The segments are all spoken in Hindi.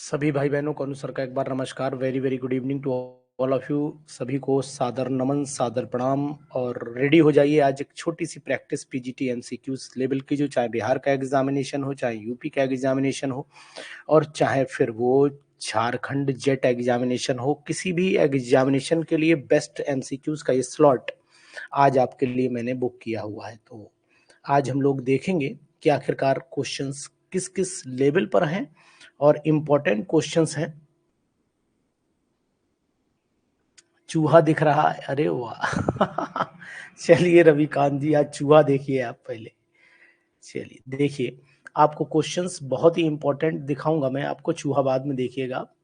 सभी भाई बहनों को अनुसर का एक बार नमस्कार। Very very good evening to all of you. सभी को सादर नमन, सादर प्रणाम। और रेडी हो जाइए, आज एक छोटी सी प्रैक्टिस पीजीटी एमसीक्यूज लेवल की, जो चाहे बिहार का एग्जामिनेशन हो, चाहे यूपी का एग्जामिनेशन हो, और चाहे फिर वो झारखंड जेट एग्जामिनेशन हो, किसी भी एग्जामिनेशन के लिए बेस्ट एमसीक्यूज का ये स्लॉट आज आपके लिए मैंने बुक किया हुआ है। तो आज हम लोग देखेंगे कि आखिरकार क्वेश्चंस किस किस लेवल पर हैं और इम्पोर्टेंट क्वेश्चंस हैं। चूहा दिख रहा है, अरे वाह चलिए रविकांत जी, आज चूहा देखिए आप पहले। चलिए देखिए, आपको क्वेश्चंस बहुत ही इंपॉर्टेंट दिखाऊंगा मैं आपको, चूहा बाद में देखिएगा आप।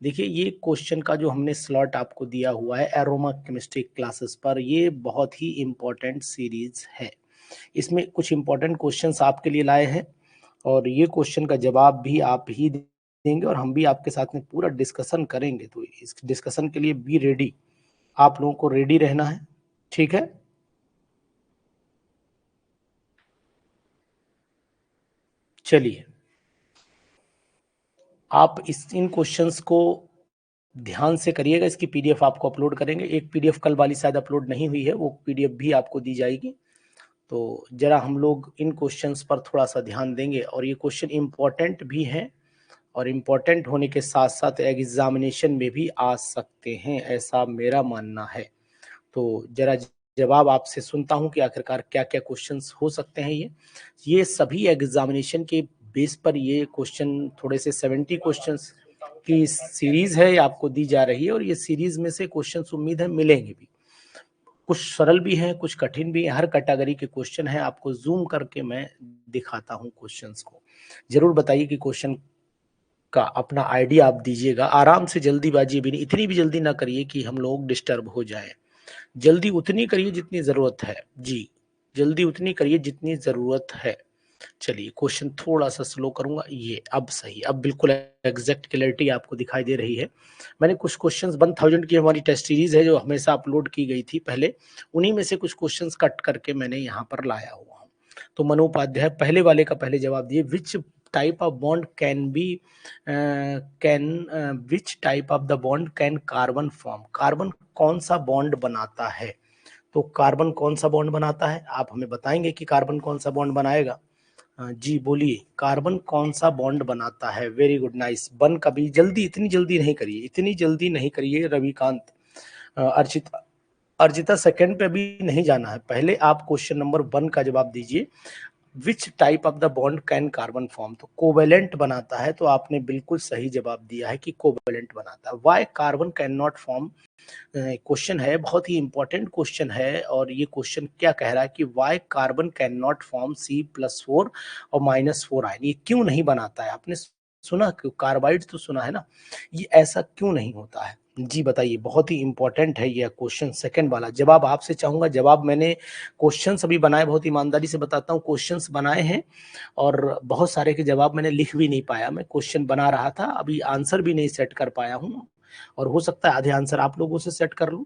देखिए, ये क्वेश्चन का जो हमने स्लॉट आपको दिया हुआ है एरोमा केमिस्ट्री क्लासेस पर, ये बहुत ही इंपॉर्टेंट सीरीज है। इसमें कुछ इंपॉर्टेंट क्वेश्चंस आपके लिए लाए हैं और ये क्वेश्चन का जवाब भी आप ही देंगे और हम भी आपके साथ में पूरा डिस्कशन करेंगे। तो इस डिस्कशन के लिए बी रेडी, आप लोगों को रेडी रहना है, ठीक है। चलिए, आप इन क्वेश्चंस को ध्यान से करिएगा। इसकी पीडीएफ आपको अपलोड करेंगे, एक पीडीएफ कल वाली शायद अपलोड नहीं हुई है, वो पीडीएफ भी आपको दी जाएगी। तो जरा हम लोग इन क्वेश्चंस पर थोड़ा सा ध्यान देंगे, और ये क्वेश्चन इंपॉर्टेंट भी हैं और इम्पोर्टेंट होने के साथ साथ एग्जामिनेशन में भी आ सकते हैं, ऐसा मेरा मानना है। तो जरा जवाब आपसे सुनता हूं कि आखिरकार क्या क्या क्वेश्चंस हो सकते हैं। ये सभी एग्जामिनेशन के बेस पर ये क्वेश्चन, थोड़े से 70 क्वेश्चंस की सीरीज है, ये आपको दी जा रही है, और ये सीरीज में से क्वेश्चंस उम्मीद है मिलेंगे भी। कुछ सरल भी हैं, कुछ कठिन भी हैं, हर कैटेगरी के क्वेश्चन हैं। आपको जूम करके मैं दिखाता हूं क्वेश्चंस को। जरूर बताइए कि क्वेश्चन का अपना आइडिया आप दीजिएगा, आराम से, जल्दीबाजी भी नहीं, इतनी भी जल्दी ना करिए कि हम लोग डिस्टर्ब हो जाएं। जल्दी उतनी करिए जितनी जरूरत है जी, जल्दी उतनी करिए जितनी जरूरत है। चलिए, क्वेश्चन थोड़ा सा स्लो करूंगा, ये अब सही, अब बिल्कुल एग्जैक्ट क्लैरिटी आपको दिखाई दे रही है। मैंने कुछ क्वेश्चंस 1000 की हमारी टेस्ट सीरीज है जो हमेशा अपलोड की गई थी पहले, उन्हीं में से कुछ क्वेश्चंस कट करके मैंने यहाँ पर लाया हुआ हूँ। तो मनु उपाध्याय पहले वाले का पहले जवाब दिए, विच type of bond can be can which type of the bond can carbon form, carbon कौन सा बॉन्ड बनाता है। तो कार्बन कौन सा बॉन्ड बनाता है, आप हमें बताएंगे कि कार्बन कौन सा बॉन्ड बनाएगा। जी बोलिए, कार्बन कौन सा बॉन्ड बनाता है। Very good, nice. बन कभी जल्दी, इतनी जल्दी नहीं करिए, इतनी जल्दी नहीं करिए रविकांत। अर्चिता, अर्जिता सेकंड पे भी नहीं जाना है, पहले आप क्वेश्चन नंबर 1 का जवाब दीजिए। विच type of the bond can carbon form, तो कोवेलेंट बनाता है, तो आपने बिल्कुल सही जवाब दिया है कि कोवेलेंट बनाता है। Why carbon can not form, question है, बहुत ही इंपॉर्टेंट क्वेश्चन है। और ये क्वेश्चन क्या कह रहा है कि why carbon can not form C+4 और -4 आयन, ये क्यों नहीं बनाता है। आपने सुना, कार्बाइड तो सुना है ना, ये ऐसा क्यों नहीं होता है, जी बताइए। बहुत ही इंपॉर्टेंट है ये क्वेश्चन, सेकंड वाला जवाब आपसे चाहूंगा। जवाब मैंने क्वेश्चंस अभी बनाए, बहुत ईमानदारी से बताता हूँ, क्वेश्चंस बनाए हैं और बहुत सारे के जवाब मैंने लिख भी नहीं पाया, मैं क्वेश्चन बना रहा था, अभी आंसर भी नहीं सेट कर पाया हूँ। और हो सकता है आधे आंसर आप लोगों से सेट कर लूं,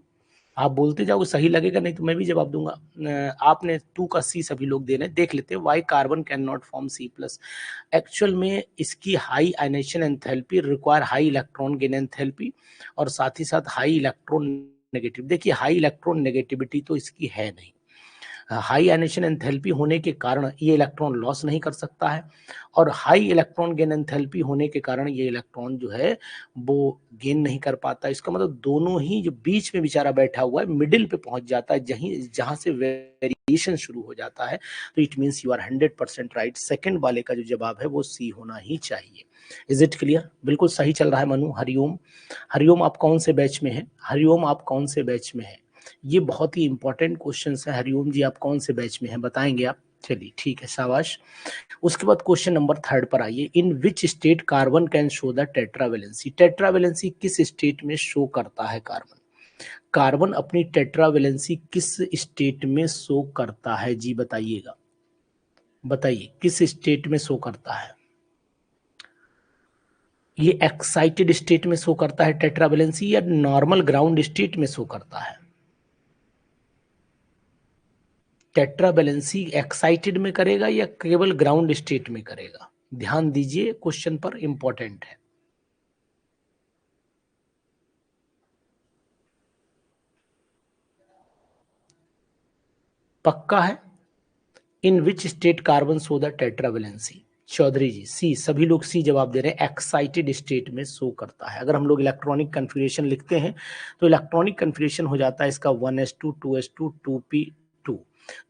आप बोलते जाओ, सही लगेगा नहीं तो मैं भी जवाब दूंगा। आपने 2 का C सभी लोग दे रहे हैं, देख लेते हैं। Why carbon can not form C+, actual में इसकी high ionisation enthalpy require high electron gain enthalpy, और साथ ही साथ हाई इलेक्ट्रॉन नेगेटिव। देखिए, हाई इलेक्ट्रॉन नेगेटिविटी तो इसकी है नहीं, हाई आयनेशन एंथैल्पी होने के कारण ये इलेक्ट्रॉन लॉस नहीं कर सकता है, और हाई इलेक्ट्रॉन गेन एंथैल्पी होने के कारण ये इलेक्ट्रॉन जो है वो गेन नहीं कर पाता। इसका मतलब दोनों ही, जो बीच में बेचारा बैठा हुआ है, मिडिल पे पहुंच जाता है, जहां से वेरिएशन शुरू हो जाता है। तो it means you are 100% right, second वाले का जो जवाब है वो सी होना ही चाहिए। इज इट क्लियर, बिल्कुल सही चल रहा है मनु। हरिओम, हरिओम आप कौन से बैच में हैं, हरिओम आप कौन से बैच में हैं, ये बहुत ही इंपॉर्टेंट क्वेश्चन है। हरिओम जी, आप कौन से बैच में हैं, बताएंगे आप। चलिए ठीक है, शाबाश। उसके बाद क्वेश्चन नंबर 3 पर आइए, in which state carbon can show the tetravalency, tetravalency किस स्टेट में शो करता है कार्बन, कार्बन अपनी टेट्रावेलेंसी किस स्टेट में शो करता है, जी बताइएगा, बताइए किस स्टेट में शो करता है। ये एक्साइटेड स्टेट में शो करता है टेट्रावेलेंसी, या नॉर्मल ग्राउंड स्टेट में शो करता है। टेट्रावेलेंसी एक्साइटेड में करेगा या केवल ग्राउंड स्टेट में करेगा, ध्यान दीजिए, क्वेश्चन पर इंपॉर्टेंट है। पक्का है? In which state carbon show the tetravalency? Chaudhary ji C, सभी लोग सी जवाब दे रहे हैं, एक्साइटेड स्टेट में शो करता है। अगर हम लोग इलेक्ट्रॉनिक कन्फिग्रेशन लिखते हैं तो इलेक्ट्रॉनिक कन्फिग्रेशन हो जाता है इसका 1s2 2s2 2p2।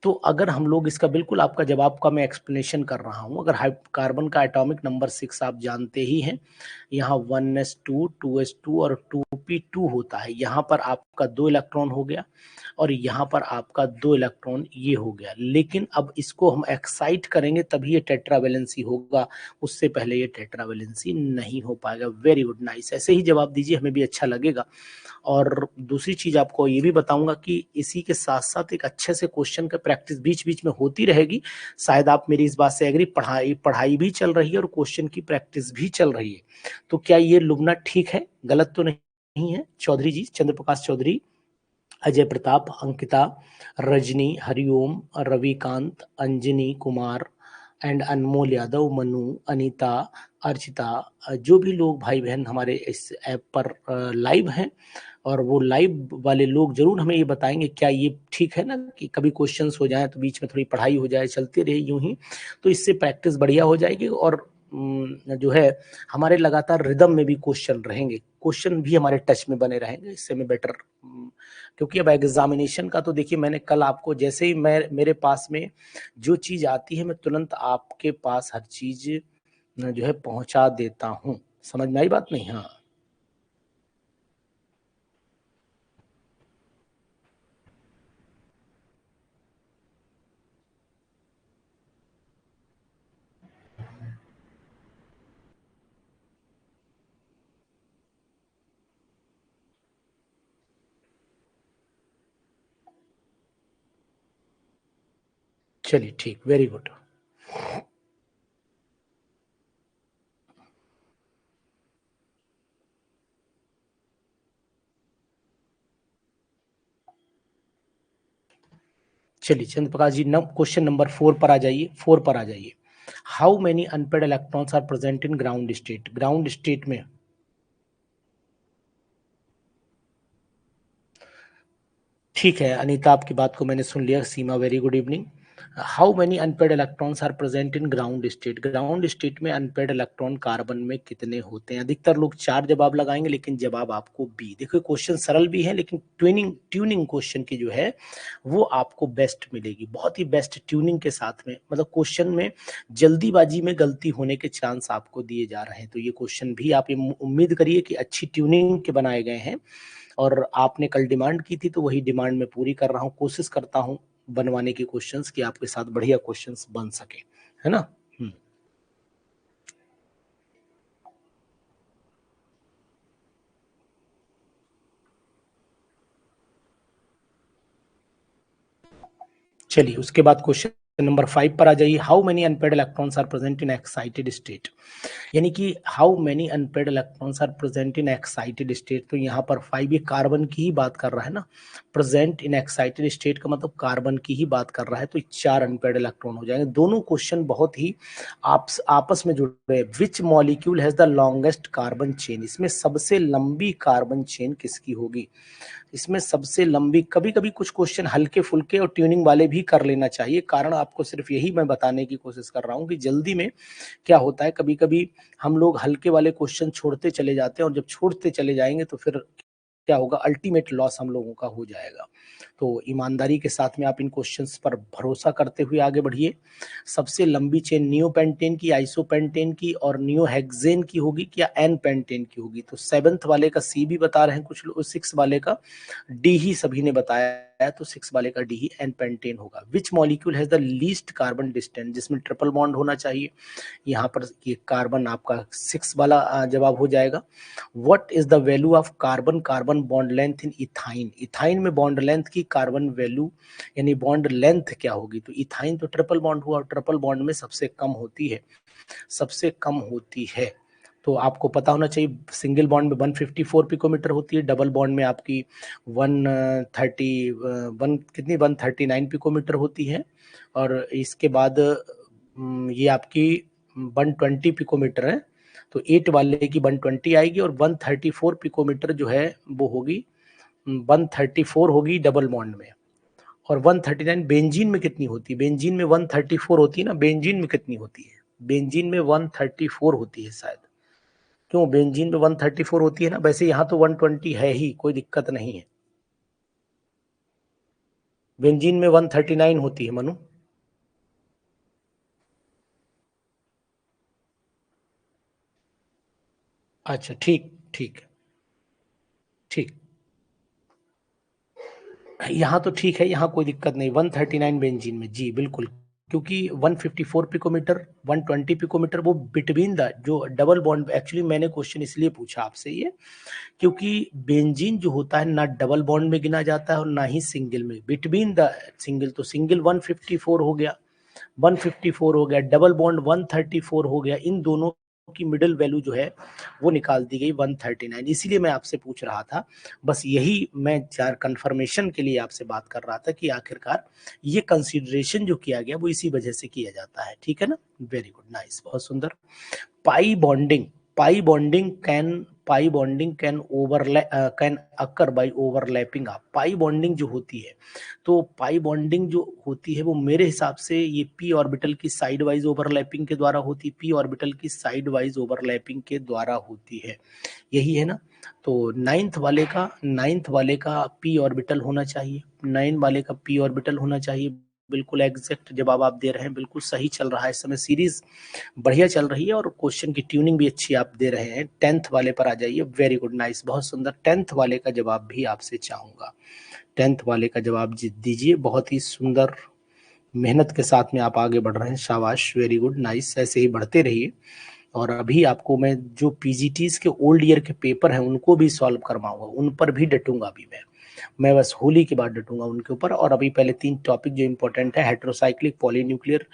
तो अगर हम लोग इसका बिल्कुल आपका जवाब का मैं एक्सप्लेनेशन कर रहा हूं, अगर कार्बन का एटॉमिक नंबर 6 आप जानते ही हैं, यहाँ 1s2 2s2 और 2p2 होता है, यहाँ पर आपका 2 इलेक्ट्रॉन हो गया और यहाँ पर आपका 2 इलेक्ट्रॉन ये हो गया। लेकिन अब इसको हम एक्साइट करेंगे तभी ये टेट्रावेलेंसी होगा, उससे पहले ये टेट्रावेलेंसी नहीं हो पाएगा। वेरी गुड, नाइस, ऐसे ही जवाब दीजिए, हमें भी अच्छा लगेगा। और दूसरी चीज आपको ये भी बताऊंगा कि इसी के साथ साथ एक अच्छे से क्वेश्चन का प्रैक्टिस बीच बीच में होती रहेगी। शायद आप मेरी इस बात से एग्री, पढ़ाई भी चल रही है और क्वेश्चन की प्रैक्टिस भी चल रही है। तो क्या ये लुबना ठीक है, गलत तो नहीं है? चौधरी जी, चंद्र प्रकाश चौधरी, अजय प्रताप, अंकिता, रजनी, हरिओम, रविकांत, अंजनी कुमार एंड अनमोल यादव, मनु, अनीता, अर्चिता, जो भी लोग भाई बहन हमारे इस ऐप पर लाइव हैं, और वो लाइव वाले लोग जरूर हमें ये बताएंगे क्या ये ठीक है ना कि कभी क्वेश्चंस हो जाए तो बीच में थोड़ी पढ़ाई हो जाए, चलती रहे यूं ही, तो इससे प्रैक्टिस बढ़िया हो जाएगी और जो है हमारे लगातार रिदम में भी क्वेश्चन रहेंगे, क्वेश्चन भी हमारे टच में बने रहेंगे, इससे में बेटर। क्योंकि अब एग्जामिनेशन का तो देखिए, मैंने कल आपको जैसे ही मेरे पास में जो चीज आती है मैं तुरंत आपके पास हर चीज जो है पहुंचा देता हूँ। समझ में आई बात नहीं? हाँ चलिए ठीक, वेरी गुड। चलिए चंद्र प्रकाश जी, क्वेश्चन नंबर 4 पर आ जाइए, 4 पर आ जाइए। How many unpaired electrons are present in ground state? Ground state में ठीक है अनीता, आपकी बात को मैंने सुन लिया। Seema, very good evening. How many unpaired electrons are present in ground state? Ground state में अनपेड इलेक्ट्रॉन कार्बन में कितने होते हैं? अधिकतर लोग 4 जवाब लगाएंगे, लेकिन जवाब आपको बी। देखो क्वेश्चन सरल भी है, लेकिन ट्यूनिंग क्वेश्चन की जो है वो आपको बेस्ट मिलेगी, बहुत ही बेस्ट ट्यूनिंग के साथ में। मतलब क्वेश्चन में जल्दीबाजी में गलती होने के चांस आपको दिए जा रहे हैं, तो ये क्वेश्चन भी आप उम्मीद करिए कि अच्छी ट्यूनिंग के बनाए गए हैं। और आपने कल डिमांड की थी तो वही डिमांड मैं पूरी कर रहा हूँ, कोशिश करता हूँ बनवाने की क्वेश्चंस कि आपके साथ बढ़िया क्वेश्चंस बन सके, है ना? चलिए उसके बाद क्वेश्चन नंबर 5 पर आ जाइए। How many unpaired electrons are present in excited state? यानी कि how many unpaired electrons are present in excited state, तो यहाँ पर 5 ये कार्बन की ही बात कर रहा है ना, प्रेजेंट इन एक्साइटेड स्टेट का मतलब कार्बन की ही बात कर रहा है, तो 4 अनपेड इलेक्ट्रॉन हो जाएंगे। दोनों क्वेश्चन बहुत ही आपस में जुड़ रहे हैं। Which molecule has the longest carbon chain? इसमें सबसे लंबी कार्बन चेन किसकी होगी? इसमें सबसे लंबी, कभी कभी कुछ क्वेश्चन हल्के फुल्के और ट्यूनिंग वाले भी कर लेना चाहिए, कारण आपको सिर्फ यही मैं बताने की कोशिश कर रहा हूँ कि जल्दी में क्या होता है, कभी कभी हम लोग हल्के वाले क्वेश्चन छोड़ते चले जाते हैं, और जब छोड़ते चले जाएंगे तो फिर क्या होगा, अल्टीमेट लॉस हम लोगों का हो जाएगा। तो ईमानदारी के साथ में आप इन क्वेश्चंस पर भरोसा करते हुए आगे बढ़िए। सबसे लंबी चेन नियोपेंटेन की, आइसोपेंटेन की और नियोहेक्सेन की होगी क्या एन पेंटेन की होगी? तो 7th वाले का सी भी बता रहे हैं कुछ लोग, 6 वाले का डी ही सभी ने बताया है, तो 6 वाले का डी ही एन पेंटेन होगा। Which molecule has the least carbon distance? जिसमें ट्रिपल बॉन्ड होना चाहिए, यहाँ पर ये कार्बन आपका 6 वाला जवाब हो जाएगा। What is the value of carbon carbon bond length in ethyne? Ethyne में बॉन्ड लेंथ की कार्बन वैल्यू यानी बॉन्ड लेंथ क्या होगी? तो इथाइन तो ट्रिपल बॉन्ड हुआ, और ट्रिपल बॉन्ड में सबसे कम होती है, सबसे कम होती है। तो आपको पता होना चाहिए सिंगल बॉन्ड में 154 पिकोमीटर होती है, डबल बॉन्ड में आपकी 131 कितनी 139 पिकोमीटर होती है, और इसके बाद ये आपकी 120 पिकोमीटर है। तो 8 वाले की 120 आएगी, और 134 पिकोमीटर जो है वो होगी 134 होगी डबल बॉन्ड में, और 139 बेंजीन में कितनी होती है? बेंजीन में 134 होती है ना, बेंजीन में कितनी होती है? बेंजीन में 134 होती है शायद। क्यों? बेंजीन में 134 होती है ना, वैसे यहाँ तो 120 है ही, कोई दिक्कत नहीं है। बेंजीन में 139 होती है मनु। अच्छा ठीक ठीक ठीक, यहाँ तो ठीक है, यहाँ कोई दिक्कत नहीं। 139 बेंजीन में, जी बिल्कुल, क्योंकि 154 पिकोमीटर 120 पिकोमीटर वो बिटवीन द जो डबल बॉन्ड, एक्चुअली मैंने क्वेश्चन इसलिए पूछा आपसे ये, क्योंकि बेंजीन जो होता है ना डबल बॉन्ड में गिना जाता है और ना ही सिंगल में, बिटवीन द सिंगल, तो सिंगल 154 हो गया, 154 हो गया, डबल बॉन्ड 134 हो गया, इन दोनों की मिडिल वैल्यू जो है वो निकाल दी गई 139, इसीलिए मैं आपसे पूछ रहा था। बस यही मैं चार कंफर्मेशन के लिए आपसे बात कर रहा था कि आखिरकार ये कंसीडरेशन जो किया गया वो इसी वजह से किया जाता है, ठीक है ना। वेरी गुड, नाइस, बहुत सुंदर। Pi bonding, pi bonding can overlap, can occur by overlapping. आप पाई बॉन्डिंग जो होती है, तो पाई बॉन्डिंग जो होती है वो मेरे हिसाब से ये पी ऑर्बिटल की साइड वाइज ओवरलैपिंग के द्वारा होती, पी ऑर्बिटल की साइड वाइज ओवरलैपिंग के द्वारा होती है, यही है ना। तो नाइन्थ वाले का पी ऑर्बिटल होना चाहिए, 9 वाले का पी ऑर्बिटल होना चाहिए। बिल्कुल एग्जैक्ट जवाब आप दे रहे हैं, बिल्कुल सही चल रहा है इस समय, सीरीज बढ़िया चल रही है और क्वेश्चन की ट्यूनिंग भी अच्छी आप दे रहे हैं। 10th वाले पर आ जाइए। वेरी गुड, नाइस, बहुत सुंदर। 10th वाले का जवाब भी आपसे चाहूंगा, 10th वाले का जवाब दीजिए। बहुत ही सुंदर मेहनत के साथ में आप आगे बढ़ रहे हैं, शाबाश, वेरी गुड, नाइस, ऐसे ही बढ़ते रहिए। और अभी आपको मैं जो पीजीटीज के ओल्ड ईयर के पेपर हैं उनको भी सॉल्व करवाऊंगा, उन पर भी डटूंगा अभी मैं बस होली के बाद डटूंगा उनके ऊपर। और अभी पहले 3 टॉपिक जो इंपॉर्टेंट है, हेट्रोसाइक्लिक पॉलीन्यूक्लियर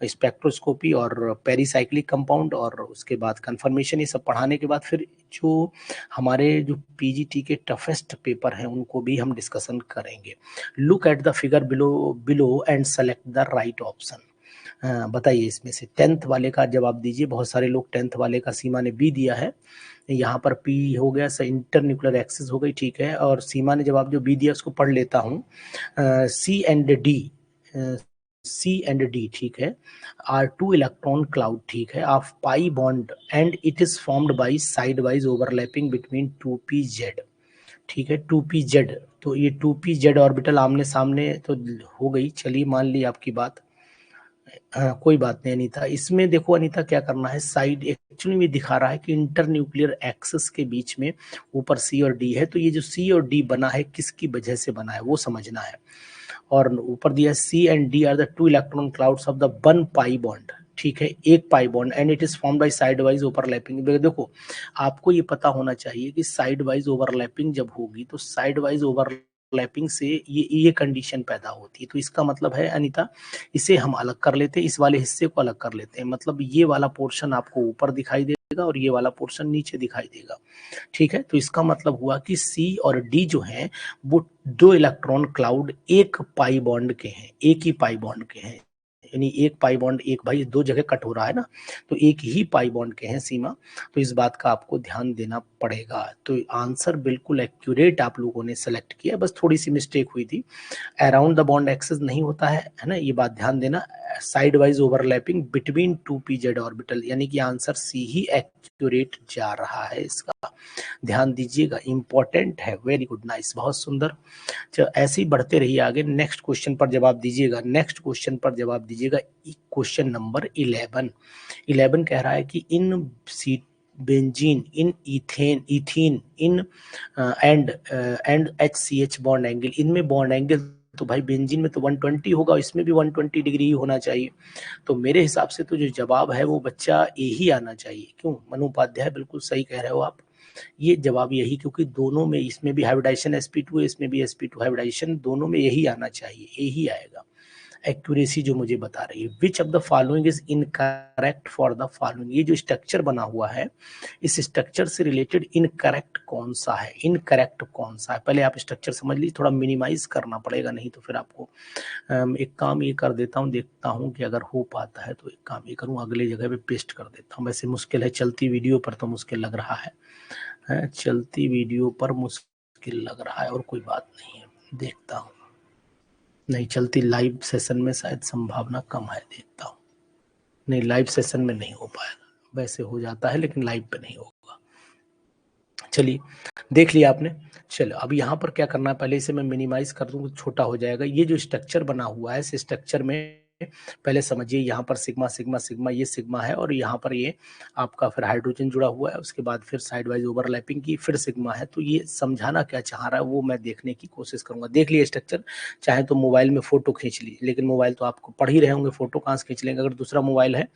स्पेक्ट्रोस्कोपी और पेरीसाइक्लिक कंपाउंड, और उसके बाद कंफर्मेशन, ये सब पढ़ाने के बाद फिर जो हमारे जो पीजीटी के टफेस्ट पेपर हैं उनको भी हम डिस्कशन करेंगे। Look at the figure below below and select the right option. बताइए इसमें से 10th वाले का जवाब दीजिए। बहुत सारे लोग 10th वाले का, सीमा ने बी दिया है, यहाँ पर पी हो गया, इंटर न्यूक्लियर एक्सिस हो गई, ठीक है। और सीमा ने जवाब जो बी दिया उसको पढ़ लेता हूँ, C and D, C and D ठीक है, आर टू इलेक्ट्रॉन क्लाउड, ठीक है, of pi bond and it is formed by side wise overlapping between 2p z, ठीक है, 2p z। तो ये 2p z ऑर्बिटल आमने सामने तो हो गई, चलिए मान ली आपकी बात। हाँ कोई बात नहीं अनीता, इसमें देखो अनीता क्या करना है, साइड एक्चुअली में दिखा रहा है कि इंटर न्यूक्लियर एक्सिस के बीच में ऊपर सी और डी है, तो ये जो सी और डी बना है किसकी वजह से बना है वो समझना है। और ऊपर दिया C and D are the 2 electron clouds of the 1 pi bond, ठीक है, एक pi bond, and it is formed by side wise overlapping. देखो आपको ये पता होना चाहिए कि साइड वाइज ओवरलैपिंग जब होगी तो साइड वाइज ओवरलैपिंग से ये कंडीशन पैदा होती है, तो इसका मतलब है अनीता, इसे हम अलग कर लेते हैं, इस वाले हिस्से को अलग कर लेते हैं, मतलब ये वाला पोर्शन आपको ऊपर दिखाई देगा और ये वाला पोर्शन नीचे दिखाई देगा, ठीक है। तो इसका मतलब हुआ कि सी और डी जो हैं वो 2 इलेक्ट्रॉन क्लाउड एक पाई बॉन्ड के हैं, एक ही पाई बॉन्ड के हैं, यानी एक पाई बॉन्ड, एक भाई दो जगह कट हो रहा है ना, तो एक ही पाई बॉन्ड के हैं सीमा, तो इस बात का आपको ध्यान देना पड़ेगा। तो आंसर बिल्कुल एक्यूरेट आप लोगों ने सेलेक्ट किया, बस थोड़ी सी मिस्टेक हुई थी, अराउंड द बॉन्ड एक्सिस नहीं होता है ना, ये बात ध्यान देना, side wise overlapping between 2p z orbital, यानी कि आंसर सी ही एक्यूरेट जा रहा है, इसका ध्यान दीजिएगा, इंपॉर्टेंट है। वेरी गुड, नाइस, बहुत सुंदर। चलो ऐसे ही बढ़ते रहिए आगे, नेक्स्ट क्वेश्चन पर जवाब दीजिएगा, नेक्स्ट क्वेश्चन पर जवाब दीजिएगा। क्वेश्चन नंबर 11 कह रहा है कि in C benzene in ethene in and HCH bond angle, इनमें बॉन्ड एंगल, तो भाई बेंजीन में तो 120 होगा, इसमें भी 120 डिग्री ही होना चाहिए, तो मेरे हिसाब से तो जो जवाब है वो बच्चा ए ही आना चाहिए। क्यों मनु उपाध्याय, बिल्कुल सही कह रहे हो आप, ये जवाब यही, क्योंकि दोनों में, इसमें भी हाइब्रिडाइजेशन sp2 है, इसमें भी sp2 हाइब्रिडाइजेशन, दोनों में यही आना चाहिए, यही आएगा। एक्यूरेसी जो मुझे बता रही है, विच of the following is incorrect for the following, ये जो स्ट्रक्चर बना हुआ है इस स्ट्रक्चर से रिलेटेड इनकरेक्ट कौन सा है, इनकरेक्ट कौन सा है, पहले आप स्ट्रक्चर समझ लीजिए, थोड़ा मिनिमाइज करना पड़ेगा, नहीं तो फिर आपको एक काम ये कर देता हूँ, देखता हूँ कि अगर हो पाता है तो एक काम ये करूँ, अगले जगह पे पेस्ट कर देता हूँ, वैसे मुश्किल है, चलती वीडियो पर तो मुश्किल लग रहा है, चलती वीडियो पर मुश्किल लग रहा है, और कोई बात नहीं है, देखता हूँ। नहीं चलती, लाइव सेशन में शायद संभावना कम है, देखता हूँ। नहीं, लाइव सेशन में नहीं हो पाएगा, वैसे हो जाता है लेकिन लाइव पे नहीं होगा। चलिए, देख लिया आपने। चलो अब यहाँ पर क्या करना है, पहले इसे मैं मिनिमाइज कर दूँ, छोटा हो जाएगा। ये जो स्ट्रक्चर बना हुआ है, इस स्ट्रक्चर में पहले समझिए, यहाँ पर सिग्मा सिग्मा सिग्मा, ये सिग्मा है, और यहाँ पर ये आपका फिर हाइड्रोजन जुड़ा हुआ है, उसके बाद फिर साइड वाइज ओवरलैपिंग की, फिर सिग्मा है। तो ये समझाना क्या चाह रहा है वो मैं देखने की कोशिश करूंगा। देख लिए स्ट्रक्चर, चाहे तो मोबाइल में फोटो खींच ली, लेकिन मोबाइल तो आपको पढ़ ही रहे होंगे, फोटो कहाँ से खींच लेंगे। अगर दूसरा मोबाइल है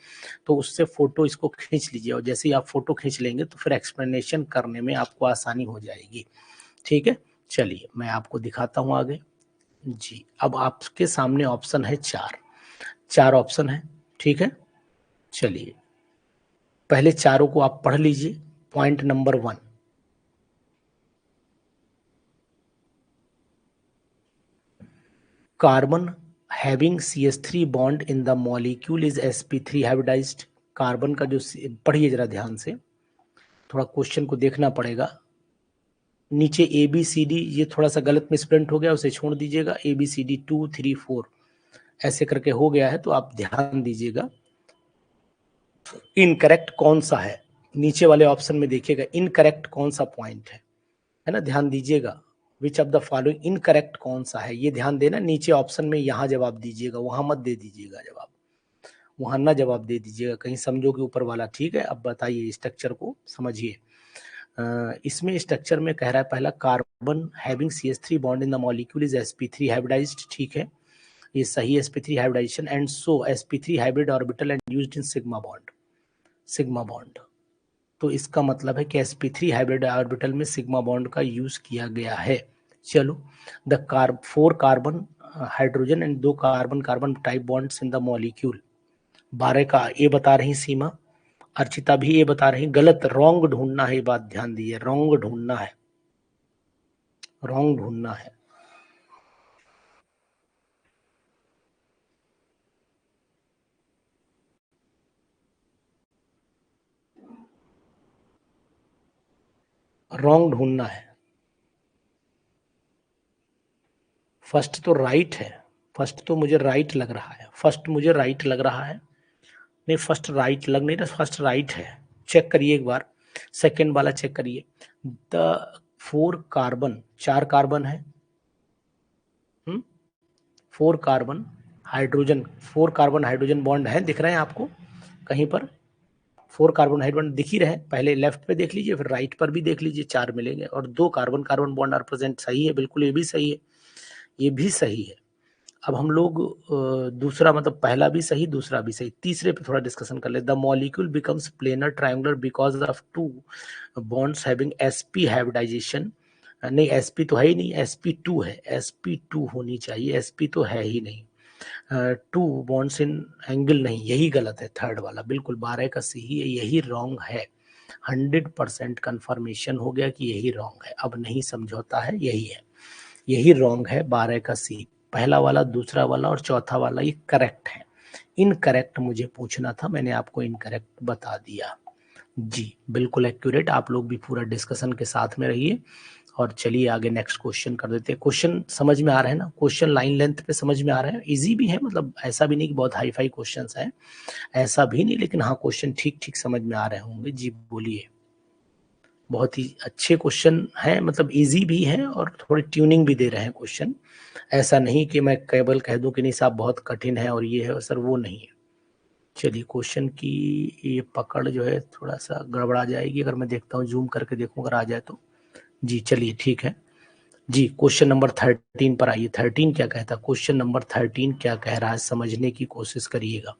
तो उससे फोटो इसको खींच लीजिए, और जैसे ही आप फोटो खींच लेंगे तो फिर एक्सप्लेनेशन करने में आपको आसानी हो जाएगी। ठीक है, चलिए मैं आपको दिखाता हूँ आगे। जी, अब आपके सामने ऑप्शन है चार ऑप्शन है। ठीक है, चलिए पहले चारों को आप पढ़ लीजिए। Point number 1, carbon having CH3 bond in the molecule is sp3 hybridised. Carbon का जो, पढ़िए जरा ध्यान से, थोड़ा क्वेश्चन को देखना पड़ेगा। नीचे ABCD, ये थोड़ा सा गलत मिसप्रिंट हो गया, उसे छोड़ दीजिएगा। ABCD 2 3 4 ऐसे करके हो गया है, तो आप ध्यान दीजिएगा इनकरेक्ट कौन सा है। नीचे वाले ऑप्शन में देखिएगा इनकरेक्ट कौन सा पॉइंट है ना, ध्यान दीजिएगा। विच ऑफ द फॉलोइंग इनकरेक्ट कौन सा है, ये ध्यान देना। नीचे ऑप्शन में यहाँ जवाब दीजिएगा, वहां मत दे दीजिएगा जवाब, वहां ना जवाब दे दीजिएगा, कहीं समझो कि ऊपर वाला ठीक है। अब बताइए, स्ट्रक्चर को समझिए। इसमें स्ट्रक्चर में कह रहा है पहला, carbon having CH3 bond in the molecule is sp3 hybridised. ठीक है, ये सही sp3 hybridisation, and so sp3 hybrid orbital and used in sigma bond. तो इसका मतलब है कि sp3 हाइब्रिड ऑर्बिटल में सिग्मा बॉन्ड का यूज किया गया है। चलो, the 4 carbon hydrogen and 2 carbon carbon type bonds in the molecule. 12 का ये बता रही सीमा, अर्चिता भी ये बता रही गलत, रॉन्ग ढूंढना है, ये बात ध्यान दीजिए, रॉन्ग ढूंढना है, रॉन्ग ढूंढना है। रॉन्ग ढूंढना है। फर्स्ट तो राइट है, फर्स्ट तो मुझे राइट लग रहा है, फर्स्ट मुझे राइट लग रहा है। नहीं, फर्स्ट राइट लग नहीं रहा, फर्स्ट राइट है। चेक करिए एक बार, सेकंड वाला चेक करिए। द 4 कार्बन, 4 कार्बन है, 4 carbon hydrogen, 4 carbon hydrogen bond है, दिख रहे हैं आपको कहीं पर? 4 कार्बन हाइड्रोजन दिख ही रहे, पहले लेफ्ट पे देख लीजिए, फिर राइट पर भी देख लीजिए, 4 मिलेंगे। और 2 carbon carbon bond are present, सही है बिल्कुल, ये भी सही है, ये भी सही है। अब हम लोग दूसरा, मतलब पहला भी सही, दूसरा भी सही, तीसरे पे थोड़ा डिस्कशन कर ले। The molecule becomes planar triangular because of 2 bonds having sp hybridisation. नहीं, sp तो है ही नहीं, sp2 है, sp2 होनी चाहिए, sp तो है ही नहीं। 2 बॉन्ड्स इन एंगल, नहीं, यही गलत है, थर्ड वाला बिल्कुल 12 का सही है, यही रॉन्ग है। 100% कंफर्मेशन हो गया कि यही रॉन्ग है, अब नहीं समझौता है, यही है, यही रॉन्ग है, 12 का सी। पहला वाला, दूसरा वाला और चौथा वाला ये करेक्ट है। इनकरेक्ट मुझे पूछना था, मैंने आपको इनकरेक्ट बता दिया। जी बिल्कुल एक्यूरेट। आप लोग भी पूरा डिस्कशन के साथ में रहिए, और चलिए आगे नेक्स्ट क्वेश्चन कर देते हैं। क्वेश्चन समझ में आ रहे हैं ना? क्वेश्चन लाइन लेंथ पे समझ में आ रहे हैं, इजी भी है, मतलब ऐसा भी नहीं कि बहुत हाई फाई क्वेश्चन है, ऐसा भी नहीं, लेकिन हाँ क्वेश्चन ठीक ठीक समझ में आ रहे होंगे। जी बोलिए। बहुत ही अच्छे क्वेश्चन हैं, मतलब इजी भी हैं और थोड़ी ट्यूनिंग भी दे रहे हैं क्वेश्चन। ऐसा नहीं कि मैं केवल कह दूं कि नहीं साहब बहुत कठिन है और ये है सर, वो नहीं है। चलिए, क्वेश्चन की ये पकड़ जो है थोड़ा सा गड़बड़ा जाएगी, अगर मैं देखता हूँ, जूम करके देखूँ अगर आ जाए तो। जी चलिए ठीक है। जी, क्वेश्चन नंबर 13 पर आइए। 13 क्या कहता है, क्वेश्चन नंबर 13 क्या कह रहा है, समझने की कोशिश करिएगा।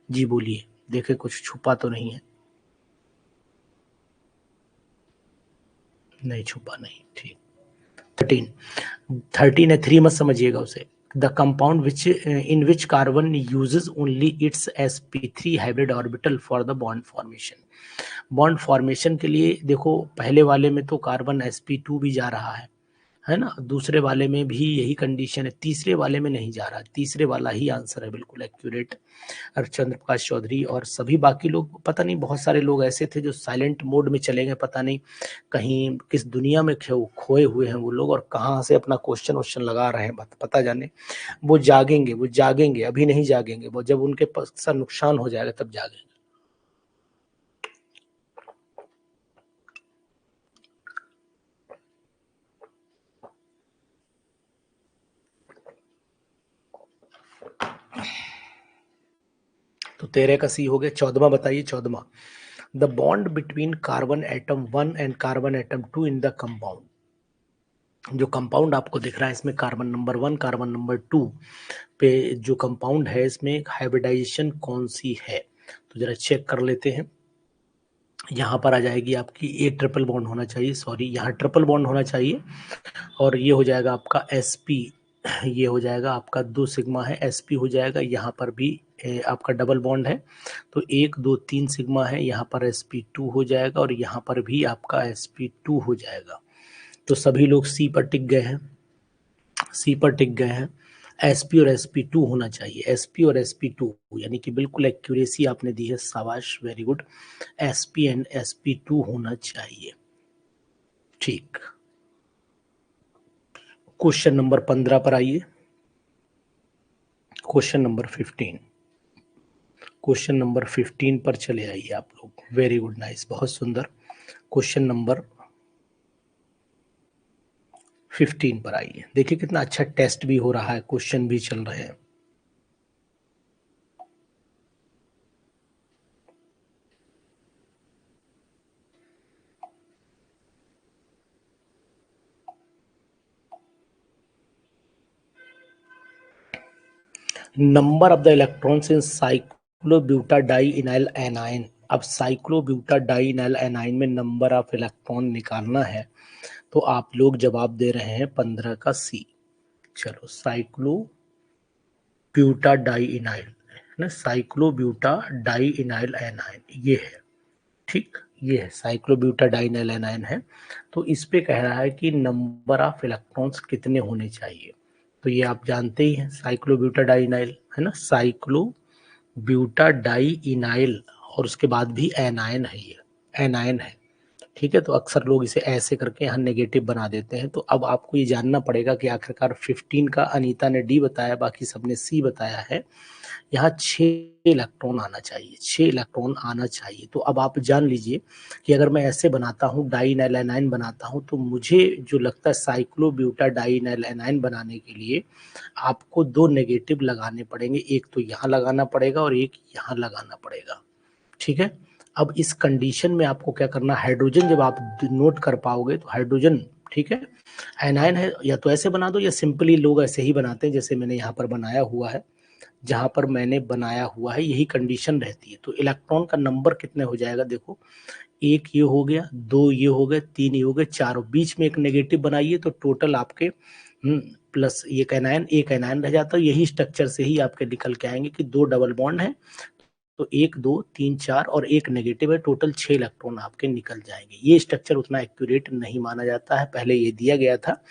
जी बोलिए, देखे कुछ छुपा तो नहीं है? नहीं छुपा, नहीं, ठीक। 13 है, 3 मत समझिएगा उसे। The compound which in which carbon uses only it's sp3 hybrid orbital for the bond formation. Bond formation के लिए देखो, पहले वाले में तो कार्बन sp2 भी जा रहा है है ना। दूसरे वाले में भी यही कंडीशन है, तीसरे वाले में नहीं जा रहा, तीसरे वाला ही आंसर है बिल्कुल एक्यूरेट। चंद्र प्रकाश चौधरी और सभी बाकी लोग, पता नहीं बहुत सारे लोग ऐसे थे जो साइलेंट मोड में चले गए, पता नहीं कहीं किस दुनिया में खोए हुए हैं वो लोग, और कहाँ से अपना क्वेश्चन वोश्चन लगा रहे हैं, पता जाने। वो जागेंगे, अभी नहीं जागेंगे, वो जब उनके पास नुकसान हो जाएगा तब जागेंगे। तो 13 का सी हो गया। 14वां बताइए, 14वां। The bond between carbon atom 1 and carbon atom 2 in the compound. जो कंपाउंड आपको दिख रहा है इसमें कार्बन नंबर 1 कार्बन नंबर 2 पे जो कंपाउंड है इसमें हाइब्रिडाइजेशन कौन सी है, तो जरा चेक कर लेते हैं। यहाँ पर आ जाएगी आपकी ए ट्रिपल बॉन्ड होना चाहिए, सॉरी यहाँ ट्रिपल बॉन्ड होना चाहिए, और ये हो जाएगा आपका sp, ये हो जाएगा आपका 2 सिग्मा है, sp हो जाएगा। यहाँ पर भी आपका डबल बॉन्ड है, तो 1 2 3 सिग्मा है, यहाँ पर sp2 हो जाएगा, और यहाँ पर भी आपका sp2 हो जाएगा। तो सभी लोग सी पर टिक गए हैं, सी पर टिक गए हैं। sp और sp2 होना चाहिए, sp और sp2, यानी कि बिल्कुल एक्यूरेसी आपने दी है, शाबाश, very good. sp and sp2 होना चाहिए, ठीक। क्वेश्चन नंबर 15 पर आइए, क्वेश्चन नंबर 15, क्वेश्चन नंबर 15 पर चले आइए आप लोग, वेरी गुड, नाइस, बहुत सुंदर। क्वेश्चन नंबर 15 पर आइए, देखिए कितना अच्छा टेस्ट भी हो रहा है, क्वेश्चन भी चल रहे हैं। Number of the electrons in cyclobutadienyl anion. अब साइक्लोब्यूटाडाइइनाइल एनाइन में नंबर ऑफ इलेक्ट्रॉन निकालना है, तो आप लोग जवाब दे रहे हैं 15 का सी। चलो, साइक्लोब्यूटाडाइइनाइल है ना, साइक्लोब्यूटाडाइइनाइल एनाइन ये है, ठीक, ये है साइक्लोब्यूटाडाइइनाइल एनाइन है। तो इस पे कह रहा है कि नंबर ऑफ इलेक्ट्रॉन्स कितने होने चाहिए, तो ये आप जानते ही हैं, साइक्लोब्यूटाडाइइनाइल है ना, साइक्लोब्यूटाडाइइनाइल, और उसके बाद भी एनायन है, ये एनायन है, ठीक है। तो अक्सर लोग इसे ऐसे करके यहाँ नेगेटिव बना देते हैं। तो अब आपको ये जानना पड़ेगा कि आखिरकार 15 का अनीता ने डी बताया, बाकी सबने सी बताया है, यहाँ 6 इलेक्ट्रॉन आना चाहिए, 6 इलेक्ट्रॉन आना चाहिए। तो अब आप जान लीजिए कि अगर मैं ऐसे बनाता हूँ, डाइनाइल एनाइन बनाता हूँ, तो मुझे जो लगता है साइक्लोब्यूटाडाइनाइल एनाइन बनाने के लिए आपको 2 नेगेटिव लगाने पड़ेंगे, एक तो यहाँ लगाना पड़ेगा और एक यहाँ लगाना पड़ेगा, ठीक है। अब इस कंडीशन में आपको क्या करना, हाइड्रोजन जब आप नोट कर पाओगे तो हाइड्रोजन, ठीक है, एनाइन है, या तो ऐसे बना दो, या सिंपली लोग ऐसे ही बनाते हैं जैसे मैंने यहाँ पर बनाया हुआ है, जहां पर मैंने बनाया हुआ है यही कंडीशन रहती है। तो इलेक्ट्रॉन का नंबर कितने हो जाएगा, देखो, एक ये हो गया, 2 ये हो गए, 3 ये हो गए, 4, बीच में एक नेगेटिव बनाइए तो टोटल आपके प्लस एक एनायन रह जाता है। यही स्ट्रक्चर से ही आपके निकल के आएंगे कि 2 डबल बॉन्ड है, तो 1 2 3 4 और एक नेगेटिव है, टोटल 6 इलेक्ट्रॉन आपके निकल जाएंगे। ये स्ट्रक्चर उतना एक्यूरेट नहीं माना जाता है, पहले ये दिया गया था,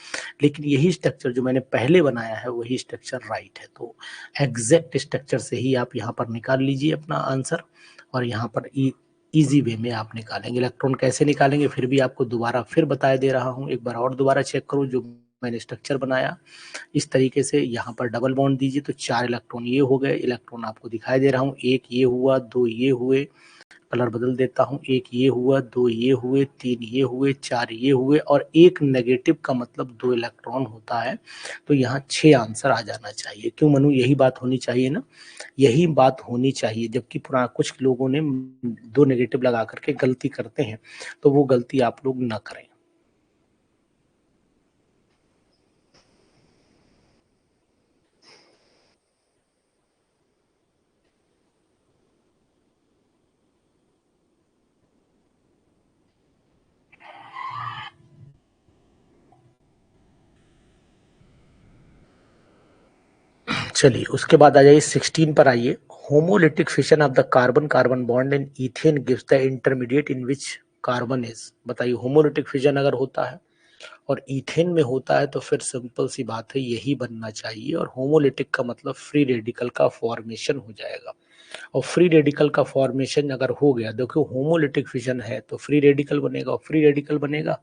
लेकिन यही स्ट्रक्चर जो मैंने पहले बनाया है वही स्ट्रक्चर राइट है। तो एग्जैक्ट स्ट्रक्चर से ही आप यहाँ पर निकाल लीजिए अपना आंसर, और यहाँ पर इजी वे में आप निकालेंगे। इलेक्ट्रॉन कैसे निकालेंगे फिर भी आपको दोबारा फिर बताया दे रहा हूँ, एक बार और दोबारा चेक करो जो मैंने स्ट्रक्चर बनाया इस तरीके से। यहाँ पर डबल बॉन्ड दीजिए तो 4 इलेक्ट्रॉन ये हो गए, इलेक्ट्रॉन आपको दिखाई दे रहा हूँ, एक ये हुआ, 2 ये हुए, कलर बदल देता हूँ, एक ये हुआ, 2 ये हुए, 3 ये हुए, 4 ये हुए, और एक नेगेटिव का मतलब 2 इलेक्ट्रॉन होता है। तो यहाँ 6 आंसर आ जाना चाहिए। क्यों मनु, यही बात होनी चाहिए ना, यही बात होनी चाहिए। जबकि पुराना कुछ लोगों ने 2 नेगेटिव लगा करके गलती करते हैं, तो वो गलती आप लोग ना करें। चलिए उसके बाद आ जाइए 16 पर आइए। Homolytic fission of the carbon carbon bond in ethane gives the intermediate in which carbon is. बताइए होमोलिटिक फिशन अगर होता है और इथेन में होता है तो फिर सिंपल सी बात है यही बनना चाहिए, और होमोलिटिक का मतलब फ्री रेडिकल का फॉर्मेशन हो जाएगा। और फ्री रेडिकल का फॉर्मेशन अगर हो गया, देखो होमोलिटिक फिशन है तो फ्री रेडिकल बनेगा, और फ्री रेडिकल बनेगा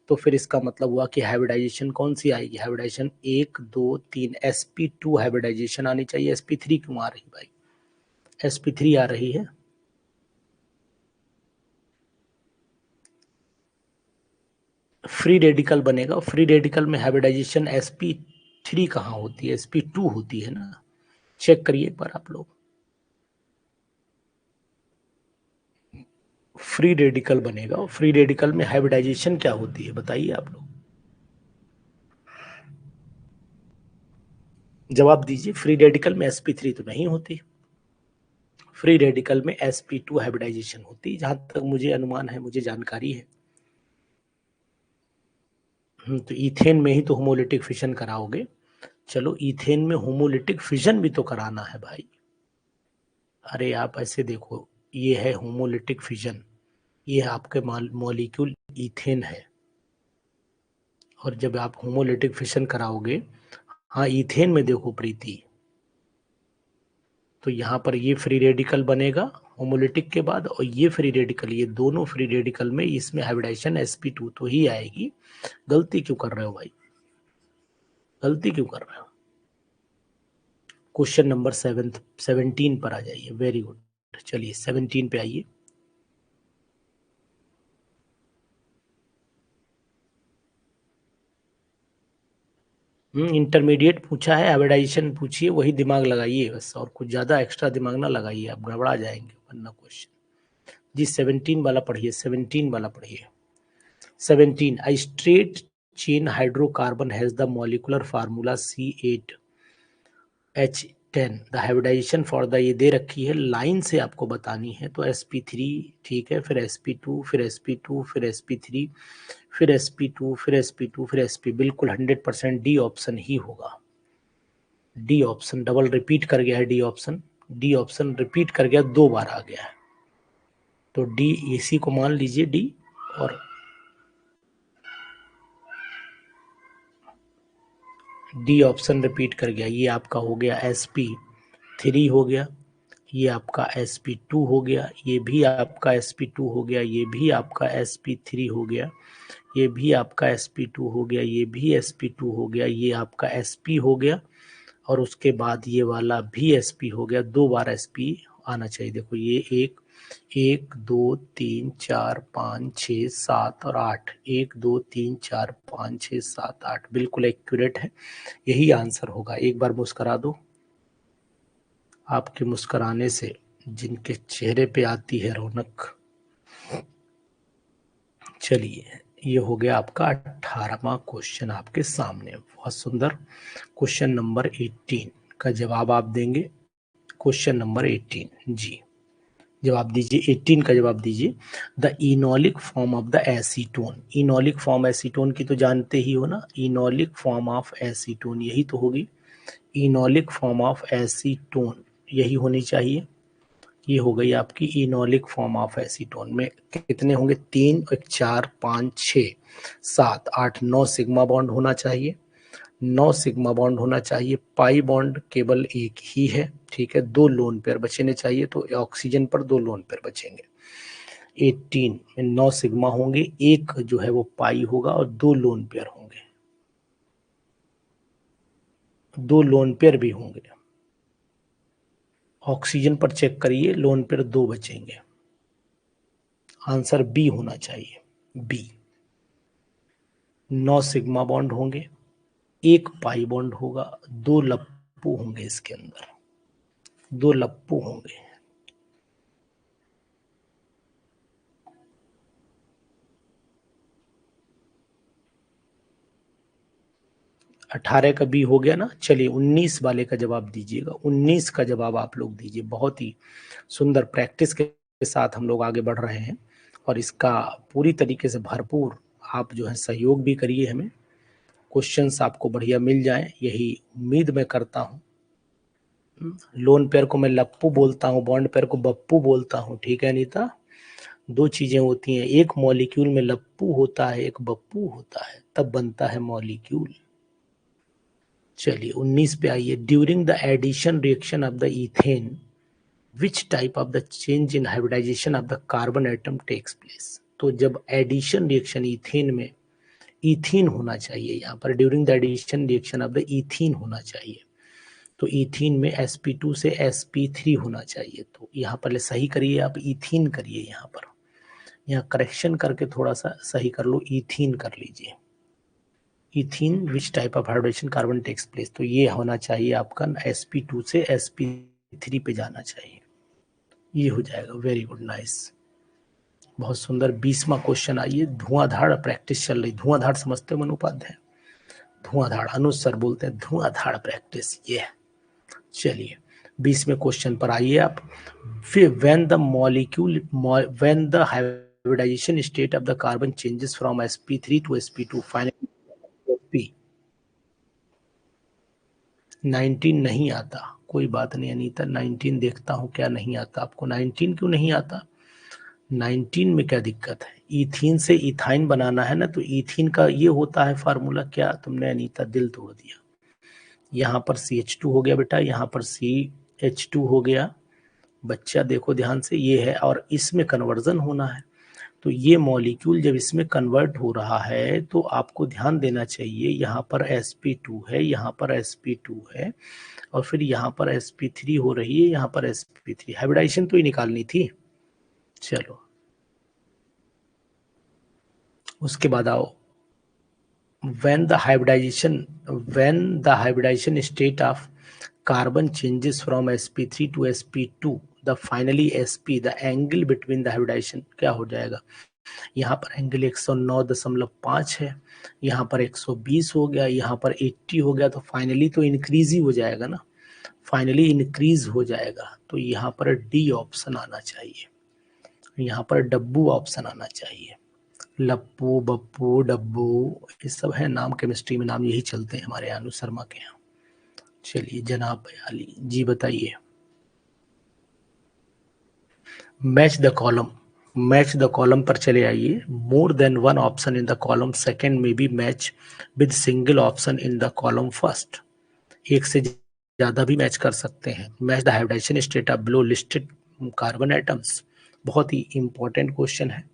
तो फिर इसका मतलब हुआ कि हाइब्रिडाइजेशन कौन सी आएगी, हाइब्रिडाइजेशन 1 2 3 sp2 हाइब्रिडाइजेशन आनी चाहिए। sp3 क्यों आ रही भाई, sp3 आ रही है, फ्री रेडिकल बनेगा। फ्री रेडिकल में हाइब्रिडाइजेशन sp3 कहाँ होती है, sp2 होती है ना, चेक करिए एक बार आप लोग। फ्री रेडिकल बनेगा, और फ्री रेडिकल में हाइब्रिडाइजेशन क्या होती है बताइए आप लोग, जवाब दीजिए। फ्री रेडिकल में sp3 तो नहीं होती, फ्री रेडिकल में sp2 हाइब्रिडाइजेशन होती है, जहां तक मुझे अनुमान है, मुझे जानकारी है। तो इथेन में ही तो होमोलिटिक फिशन कराओगे, चलो इथेन में होमोलिटिक फिशन भी तो कराना है भाई। अरे आप ऐसे देखो, ये है होमोलिटिक फिशन, ये आपके मॉलिक्यूल इथेन है, और जब आप होमोलिटिक फिशन कराओगे, हाँ इथेन में देखो प्रीति, तो यहाँ पर ये फ्री रेडिकल बनेगा होमोलिटिक के बाद, और ये फ्री रेडिकल, ये दोनों फ्री रेडिकल में इसमें हाइब्रिडाइजेशन sp2 तो ही आएगी। गलती क्यों कर रहे हो भाई, गलती क्यों कर रहे हो। क्वेश्चन नंबर 17 पर आ जाइए, वेरी गुड, चलिए 17 पे आइए। इंटरमीडिएट पूछा है, हाइब्रिडाइजेशन पूछिए, वही दिमाग लगाइए बस, और कुछ ज्यादा एक्स्ट्रा दिमाग ना लगाइए, आप गड़बड़ा जाएंगे वरना क्वेश्चन। जी 17 वाला पढ़िए, 17 वाला पढ़िए। 17, a straight chain hydrocarbon has the molecular formula C8H10, the hybridisation for the, ये दे रखी है, लाइन से आपको बतानी है, तो sp3 ठीक है, फिर sp2, फिर sp2, फिर sp3, फिर sp2, फिर sp2, फिर sp, बिल्कुल 100% डी ऑप्शन ही होगा। डी ऑप्शन डबल रिपीट कर गया है, D option, D option repeat कर गया, 2 बार आ गया है, तो डी इसी को मान लीजिए डी। और डी ऑप्शन रिपीट कर गया, ये आपका हो गया sp3 हो गया, ये आपका sp2 हो गया, ये भी आपका sp2 हो गया, ये भी आपका sp3 हो गया, ये भी आपका sp2 हो गया, ये भी sp2 हो गया, ये आपका sp हो गया, और उसके बाद ये वाला भी sp हो गया, 2 बार sp आना चाहिए। देखो ये एक, 1 2 3 4 5 6 7 और 8, 1 2 3 4 5 6 7 8, बिल्कुल एक्यूरेट है, यही आंसर होगा। एक बार मुस्करा दो, आपके मुस्कुराने से जिनके चेहरे पे आती है रौनक। चलिए ये हो गया आपका 18वां क्वेश्चन आपके सामने, बहुत सुंदर। क्वेश्चन नंबर 18 का जवाब आप देंगे। क्वेश्चन नंबर 18 जी, जवाब दीजिए, 18 का जवाब दीजिए। The enolic form of the acetone, enolic form acetone की तो जानते ही हो ना, इनोलिक फॉर्म ऑफ एसीटोन यही तो होगी, इनोलिक फॉर्म ऑफ एसीटोन यही होनी चाहिए। ये हो गई आपकी इनोलिक फॉर्म ऑफ एसीटोन में कितने होंगे, 3 1 4 5 6 7 8 9 सिग्मा बॉन्ड होना चाहिए, 9 सिग्मा बॉन्ड होना चाहिए। पाई बॉन्ड केवल एक ही है, ठीक है, 2 लोन पेयर बचने चाहिए, तो ऑक्सीजन पर 2 लोन पेयर बचेंगे। 18 में 9 सिग्मा होंगे, एक जो है वो पाई होगा, और 2 लोन पेयर होंगे, 2 लोन पेयर भी होंगे। ऑक्सीजन पर चेक करिए, लोन पेयर 2 बचेंगे, आंसर बी होना चाहिए, बी। 9 सिग्मा बॉन्ड होंगे, एक पाई बॉन्ड होगा, 2 लप्पू होंगे इसके अंदर, 2 लप्पू होंगे। 18 का बी हो गया ना, चलिए 19 वाले का जवाब दीजिएगा, 19 का जवाब आप लोग दीजिए। बहुत ही सुंदर प्रैक्टिस के साथ हम लोग आगे बढ़ रहे हैं, और इसका पूरी तरीके से भरपूर आप जो है सहयोग भी करिए, हमें क्वेश्चंस आपको बढ़िया मिल जाए, यही उम्मीद मैं करता हूँ। लोन पेयर को मैं लप्पू बोलता हूँ, बॉन्ड पेयर को बप्पू बोलता हूँ, ठीक है अनीता। दो चीजें होती हैं, एक मॉलिक्यूल में लप्पू होता है, एक बप्पू होता है, तब बनता है मॉलिक्यूल। चलिए 19 पे आइए। During the addition reaction of the ethane which type of the change in hybridisation of the carbon atom takes place. तो जब एडिशन रिएक्शन इथेन में, इथीन होना चाहिए यहाँ पर, during the addition reaction of the ethene होना चाहिए, तो इथीन में sp2 से sp3 होना चाहिए। तो यहाँ पर सही करिए, आप इथीन करिए, यहाँ पर यहाँ करेक्शन करके थोड़ा सा सही कर लो, इथीन कर लीजिए। Ethene which type of hybridisation carbon takes place, तो ये होना चाहिए आपका sp2 से sp3 पे जाना चाहिए, ये हो जाएगा। वेरी गुड, नाइस, बहुत सुंदर। 20वां क्वेश्चन आइए। धुआंधार प्रैक्टिस चल रही, धुआंधार समझते हो मनु उपाध्याय? धुआंधार, अनुज सर बोलते हैं धुआंधार प्रैक्टिस, ये। चलिए 20वें क्वेश्चन पर आइए आप। When the molecule, when the hybridisation state of the carbon changes from sp3 to sp2 finally sp। 19 नहीं आता, कोई बात नहीं अनीता, 19 देखता हूं क्या नहीं आता आपको। 19 क्यों नहीं आता? 19 में क्या दिक्कत है? इथीन से इथाइन बनाना है ना, तो इथीन का ये होता है फार्मूला। क्या तुमने अनीता दिल तोड़ दिया? यहाँ पर CH2 हो गया बेटा, यहाँ पर CH2 हो गया। बच्चा देखो ध्यान से, ये है, और इसमें कन्वर्जन होना है। तो ये मॉलिक्यूल जब इसमें कन्वर्ट हो रहा है तो आपको ध्यान देना चाहिए, यहाँ पर sp2 है, यहाँ पर sp2 है, और फिर यहाँ पर sp3 हो रही है, यहाँ पर sp3। हाइब्रिडाइजेशन तो ही निकालनी थी। चलो उसके बाद आओ, when the hybridization state of carbon changes from sp3 to sp2, the finally sp, the angle between the hybridization क्या हो जाएगा? यहाँ पर एंगल 109.5 है, यहाँ पर 120 हो गया, यहाँ पर 80 हो गया, तो फाइनली तो इंक्रीज ही हो जाएगा ना, फाइनली इंक्रीज हो जाएगा। तो यहाँ पर डी ऑप्शन आना चाहिए, यहाँ पर डब्बू ऑप्शन आना चाहिए। लप्पू, बप्पू, डब्बू, ये सब है नाम, केमिस्ट्री में नाम यही चलते हैं हमारे अनु शर्मा के यहाँ। चलिए जनाब बयाली जी बताइए। Match the column, match the column पर चले आइए। More than one option in the column second में be match with single option in the column first. एक से ज्यादा भी मैच कर सकते हैं। Match the hybridisation state of below listed carbon atoms, बहुत ही इंपॉर्टेंट क्वेश्चन है।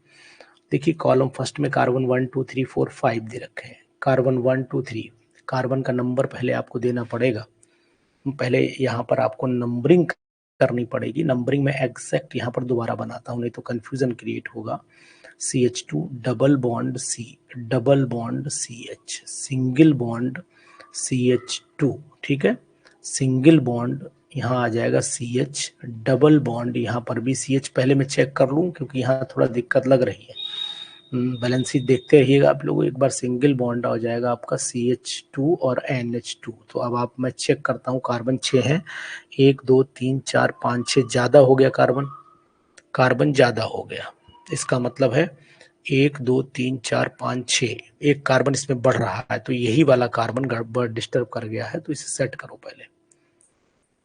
देखिए कॉलम फर्स्ट में कार्बन 1 2 3 4 5 दे रखे हैं। कार्बन 1 2 3, कार्बन का नंबर पहले आपको देना पड़ेगा, पहले यहाँ पर आपको नंबरिंग करनी पड़ेगी। नंबरिंग में एग्जैक्ट यहाँ पर दोबारा बनाता हूँ, नहीं तो कंफ्यूजन क्रिएट होगा। CH2 double bond C, double bond CH, single bond CH2, ठीक है, सिंगल बॉन्ड यहाँ आ जाएगा CH, डबल बॉन्ड यहाँ पर भी CH। पहले मैं चेक कर लूँ क्योंकि यहाँ थोड़ा दिक्कत लग रही है। बैलेंस शीट देखते रहिएगा आप लोग। एक बार सिंगल बॉन्ड आ जाएगा आपका CH2 और NH2। तो अब आप, मैं चेक करता हूँ, कार्बन 6 है, 1 2 3 4 5 6, ज़्यादा हो गया कार्बन, कार्बन ज़्यादा हो गया। इसका मतलब है 1 2 3 4 5 6, एक कार्बन इसमें बढ़ रहा है, तो यही वाला कार्बन गड़बड़ डिस्टर्ब कर गया है, तो इसे सेट करो। पहले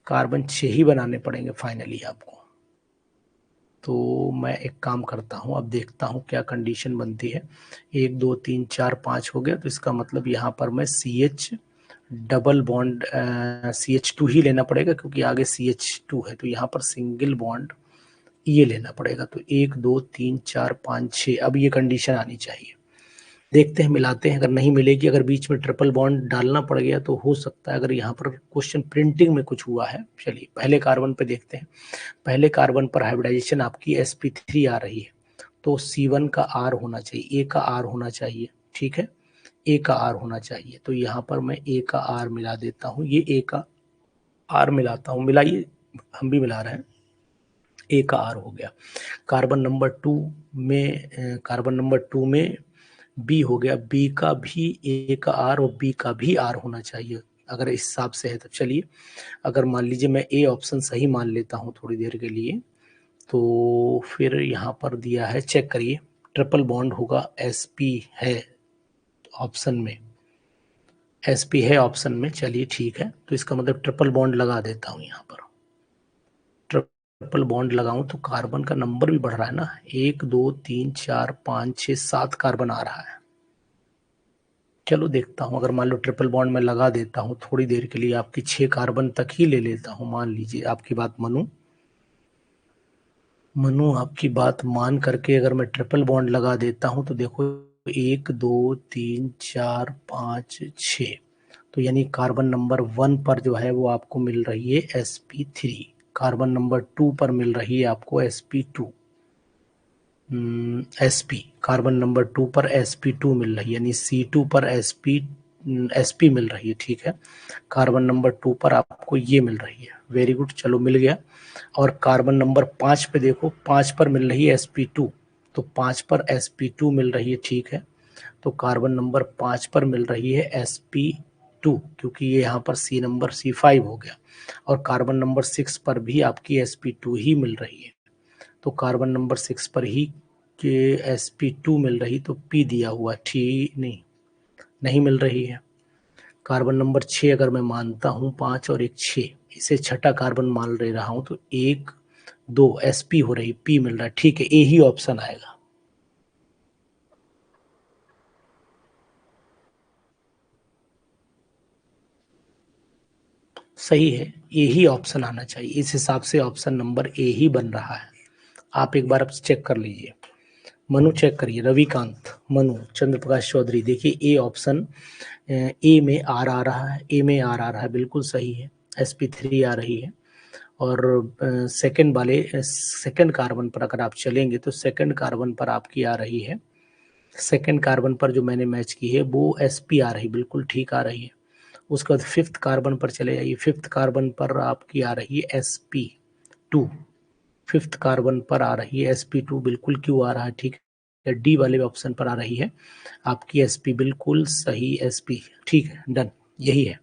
कार्बन 6 ही बनाने पड़ेंगे फाइनली आपको। तो मैं एक काम करता हूँ, अब देखता हूँ क्या कंडीशन बनती है। 1 2 3 4 5 हो गया, तो इसका मतलब यहाँ पर मैं CH डबल बॉन्ड CH2 ही लेना पड़ेगा, क्योंकि आगे CH2 है, तो यहाँ पर सिंगल बॉन्ड ये लेना पड़ेगा। तो 1 2 3 4 5 6, अब ये कंडीशन आनी चाहिए। देखते हैं, मिलाते हैं, अगर नहीं मिलेगी, अगर बीच में ट्रिपल बॉन्ड डालना पड़ गया तो हो सकता है, अगर यहाँ पर क्वेश्चन प्रिंटिंग में कुछ हुआ है। चलिए पहले कार्बन पे देखते हैं। पहले कार्बन पर हाइब्रिडाइजेशन आपकी sp3 आ रही है, तो C1 का R होना चाहिए, A का R होना चाहिए, ठीक है, A का R होना चाहिए। तो यहाँ पर मैं A का R मिला देता हूँ, ये A का R मिलाता हूँ, मिलाइए, हम भी मिला रहे हैं। A का R हो गया। कार्बन नंबर 2 में, कार्बन नंबर 2 में B हो गया, B का भी A का R और B का भी R होना चाहिए, अगर इस हिसाब से है तो। चलिए अगर मान लीजिए मैं A ऑप्शन सही मान लेता हूँ थोड़ी देर के लिए, तो फिर यहाँ पर दिया है, चेक करिए, ट्रिपल बॉन्ड होगा, sp है ऑप्शन में, sp है ऑप्शन में। चलिए ठीक है, तो इसका मतलब ट्रिपल बॉन्ड लगा देता हूँ यहाँ पर, ट्रिपल बॉन्ड लगाऊं तो कार्बन का नंबर भी बढ़ रहा है ना, 1 2 3 4 5 6 7 कार्बन आ रहा है। चलो देखता हूं, अगर मान लो ट्रिपल बॉन्ड में लगा देता हूं थोड़ी देर के लिए, आपकी 6 कार्बन तक ही ले लेता हूं, मान लीजिए आपकी बात मनु आपकी बात मान करके अगर मैं ट्रिपल बॉन्ड लगा देता हूं तो देखो 1 2 3 4 5 6, तो यानी कार्बन नंबर 1 पर जो है वो आपको मिल रही है sp3, कार्बन नंबर 2 पर मिल रही है आपको sp2, sp कार्बन नंबर 2 पर sp2 मिल रही है, यानी C2 पर sp मिल रही है, ठीक है। कार्बन नंबर 2 पर आपको ये मिल रही है, वेरी गुड, चलो मिल गया। और कार्बन नंबर 5 पे देखो, 5 पर मिल रही है sp2, तो 5 पर sp2 मिल रही है, ठीक है। तो कार्बन नंबर 5 पर मिल रही है sp2, क्योंकि ये यहाँ पर C नंबर C5 हो गया। और कार्बन नंबर 6 पर भी आपकी sp2 ही मिल रही है, तो कार्बन नंबर 6 पर ही के sp2 मिल रही, तो P दिया हुआ, ठीक नहीं मिल रही है। कार्बन नंबर 6 अगर मैं मानता हूं, 5 और 1 6, इसे छठा कार्बन मान ले रहा हूं, तो 1 2 sp हो रही, P मिल रहा है, ठीक है, ए ही ऑप्शन आएगा। सही है, ए ही ऑप्शन आना चाहिए, इस हिसाब से ऑप्शन नंबर ए ही बन रहा है। आप एक बार अब चेक कर लीजिए, मनु चेक करिए, रविकांत, मनु, चंद्र प्रकाश चौधरी, देखिए ए ऑप्शन ए में आर आ रहा है, ए में आर आ रहा है, बिल्कुल सही है, sp3 आ रही है। और सेकंड कार्बन पर अगर आप चलेंगे तो सेकंड कार्बन पर आपकी आ रही है, सेकंड कार्बन पर जो मैंने मैच की है वो sp आ रही, बिल्कुल ठीक आ रही है। उसके बाद फिफ्थ कार्बन पर चले जाइए, फिफ्थ कार्बन पर आपकी आ रही है sp2, फिफ्थ कार्बन पर आ रही है sp2, बिल्कुल क्यों आ रहा है, ठीक है। डी वाले ऑप्शन पर आ रही है आपकी sp, बिल्कुल सही sp, ठीक है, डन, यही है,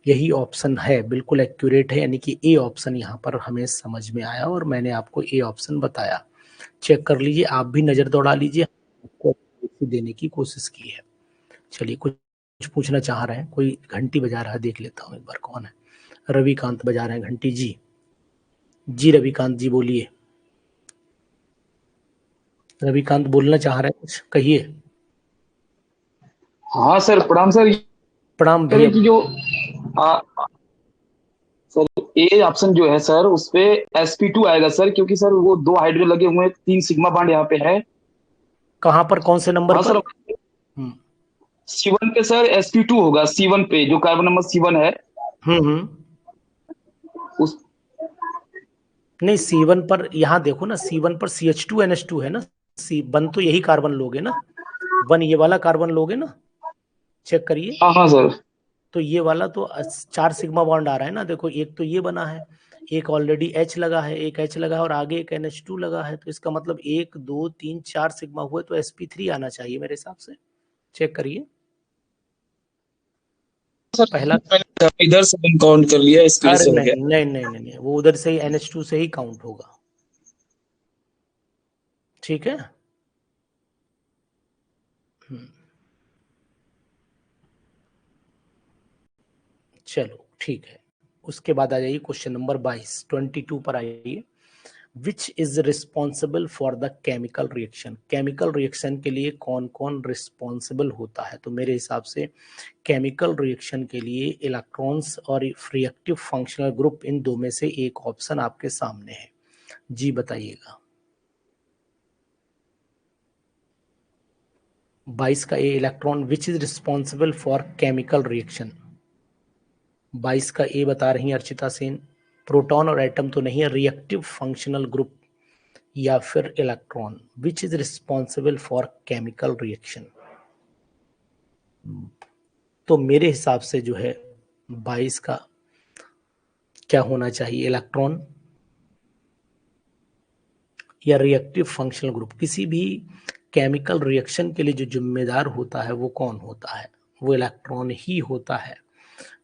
यही ऑप्शन है, बिल्कुल एक्यूरेट है, यानी कि ए ऑप्शन यहाँ पर हमें समझ में आया और मैंने आपको ए ऑप्शन बताया। चेक कर लीजिए, आप भी नजर दौड़ा लीजिए, आपको देने की कोशिश की है। चलिए, कुछ पूछना चाह रहे हैं, कोई घंटी बजा रहा है, देख लेता हूँ एक बार कौन है। रविकांत बजा रहे हैं घंटी, जी जी रविकांत जी बोलिए, रविकांत बोलना चाह रहे हैं, कुछ कहिए। हाँ सर, प्रणाम सर। प्रणाम कह रहे भैया। कि जो आ, सर ए ऑप्शन जो है सर उस पे sp2 आएगा सर, क्योंकि सर वो दो हाइड्रो लगे हुए हैं, 3 सिग्मा बॉन्ड यहाँ पे है। कहाँ पर, कौन से नंबर हाँ पर? सर, हम्म C1 पे सर sp2 होगा, C1 पे जो कार्बन नंबर C1 है हम्म। उस। नहीं, C1 पर यहाँ देखो ना, C1 पर CH2NH2 है ना, सी वन तो यही कार्बन लोगे ना, वन ये वाला कार्बन लोगे ना, चेक करिए। हाँ हाँ सर। तो ये वाला तो 4 सिग्मा बॉन्ड आ रहा है ना, देखो एक तो ये बना है, एक ऑलरेडी H लगा है, एक H लगा है और आगे एक NH2 लगा है, तो इसका मतलब 1 2 3 4 सिग्मा हुए, तो sp3 आना चाहिए मेरे हिसाब से, चेक करिए। सर पहला, मैंने इधर से काउंट कर लिया, इसकी वजह अरे से हो नहीं गया। नहीं नहीं नहीं नहीं, वो उधर से ही NH2 से ही काउंट होगा, ठीक है। हम्म, चलो ठीक है। उसके बाद आ जाइए क्वेश्चन नंबर 22 पर आइए। विच is responsible for the chemical reaction, chemical reaction के लिए कौन कौन रिस्पॉन्सिबल होता है? तो मेरे हिसाब से केमिकल रिएक्शन के लिए इलेक्ट्रॉन्स और रिएक्टिव फंक्शनल ग्रुप, इन दो में से एक ऑप्शन आपके सामने है, जी बताइएगा। 22 का A electron, which is responsible for chemical reaction, 22 का ए बता रही हैं अर्चिता सेन, प्रोटॉन और एटम तो नहीं है, रिएक्टिव फंक्शनल ग्रुप या फिर electron, which is responsible for chemical reaction. तो मेरे हिसाब से जो है 22 का क्या होना चाहिए, इलेक्ट्रॉन या रिएक्टिव फंक्शनल ग्रुप, किसी भी केमिकल रिएक्शन के लिए जो जिम्मेदार होता है वो कौन होता है, वो इलेक्ट्रॉन ही होता है।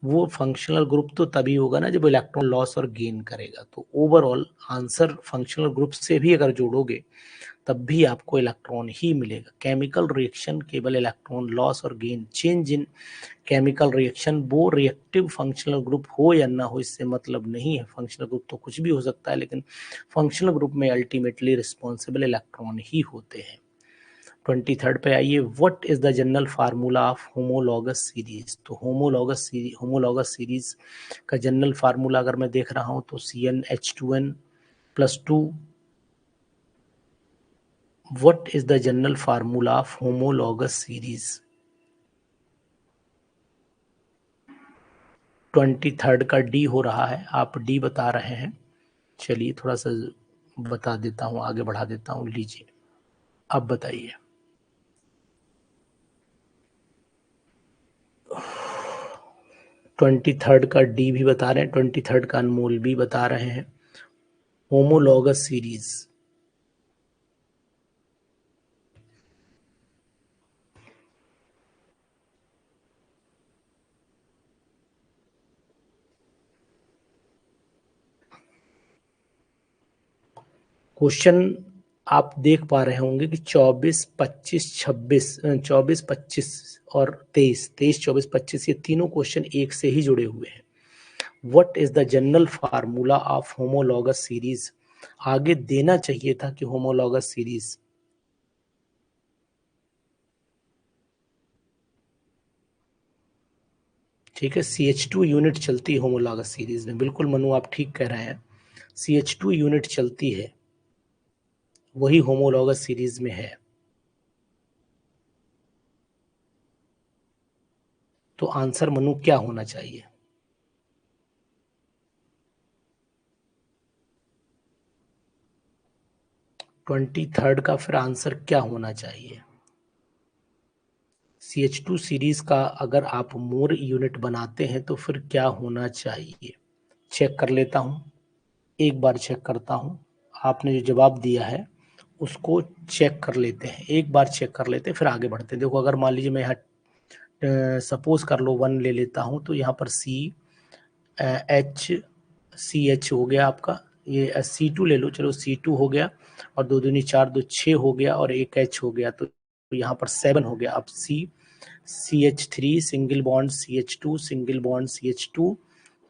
वो फंक्शनल ग्रुप तो तभी होगा ना जब इलेक्ट्रॉन लॉस और गेन करेगा। तो ओवरऑल आंसर फंक्शनल ग्रुप से भी अगर जोड़ोगे तब भी आपको इलेक्ट्रॉन ही मिलेगा। केमिकल रिएक्शन केवल इलेक्ट्रॉन लॉस और gain, change in chemical reaction, वो रिएक्टिव फंक्शनल ग्रुप हो या ना हो इससे मतलब नहीं है। फंक्शनल ग्रुप तो कुछ भी हो सकता है, लेकिन फंक्शनल ग्रुप में अल्टीमेटली रिस्पॉन्सिबल इलेक्ट्रॉन ही होते हैं। 23rd पे आइए, what is the general formula of homologous series. तो होमोलॉगस सीरीज का जनरल फार्मूला अगर मैं देख रहा हूं तो CnH2n+2। What is the general formula of homologous series. 23rd का डी हो रहा है, आप डी बता रहे हैं। चलिए थोड़ा सा बता देता हूँ, आगे बढ़ा देता हूँ। लीजिए अब बताइए। ट्वेंटी थर्ड का डी भी बता रहे हैं, 23rd का अनमोल भी बता रहे हैं। होमोलॉगस सीरीज क्वेश्चन आप देख पा रहे होंगे कि 24, 25, 26, 24, 25 और 23, 23, 24, 25 ये तीनों क्वेश्चन एक से ही जुड़े हुए हैं। What is the general formula of homologous series, आगे देना चाहिए था कि होमोलॉगस सीरीज। ठीक है, CH2 यूनिट चलती है होमोलॉगस सीरीज में, बिल्कुल मनु आप ठीक कह रहे हैं, CH2 यूनिट चलती है, वही होमोलॉगस सीरीज में है। तो आंसर मनु क्या होना चाहिए। ट्वेंटी थर्ड का फिर आंसर क्या होना चाहिए। CH2 सीरीज का अगर आप मोर यूनिट बनाते हैं तो फिर क्या होना चाहिए। चेक कर लेता हूं, एक बार चेक करता हूं। आपने जो जवाब दिया है उसको चेक कर लेते हैं, एक बार चेक कर लेते हैं फिर आगे बढ़ते हैं। देखो अगर मान लीजिए मैं यहाँ सपोज कर लो 1 ले लेता हूं तो यहाँ पर CH हो गया आपका, ये C2 ले लो, चलो C2 हो गया, और 2 दूनी 4, 2 6 हो गया, और एक H हो गया, तो यहाँ पर 7 हो गया। अब CH3 single bond CH2 single bond CH2,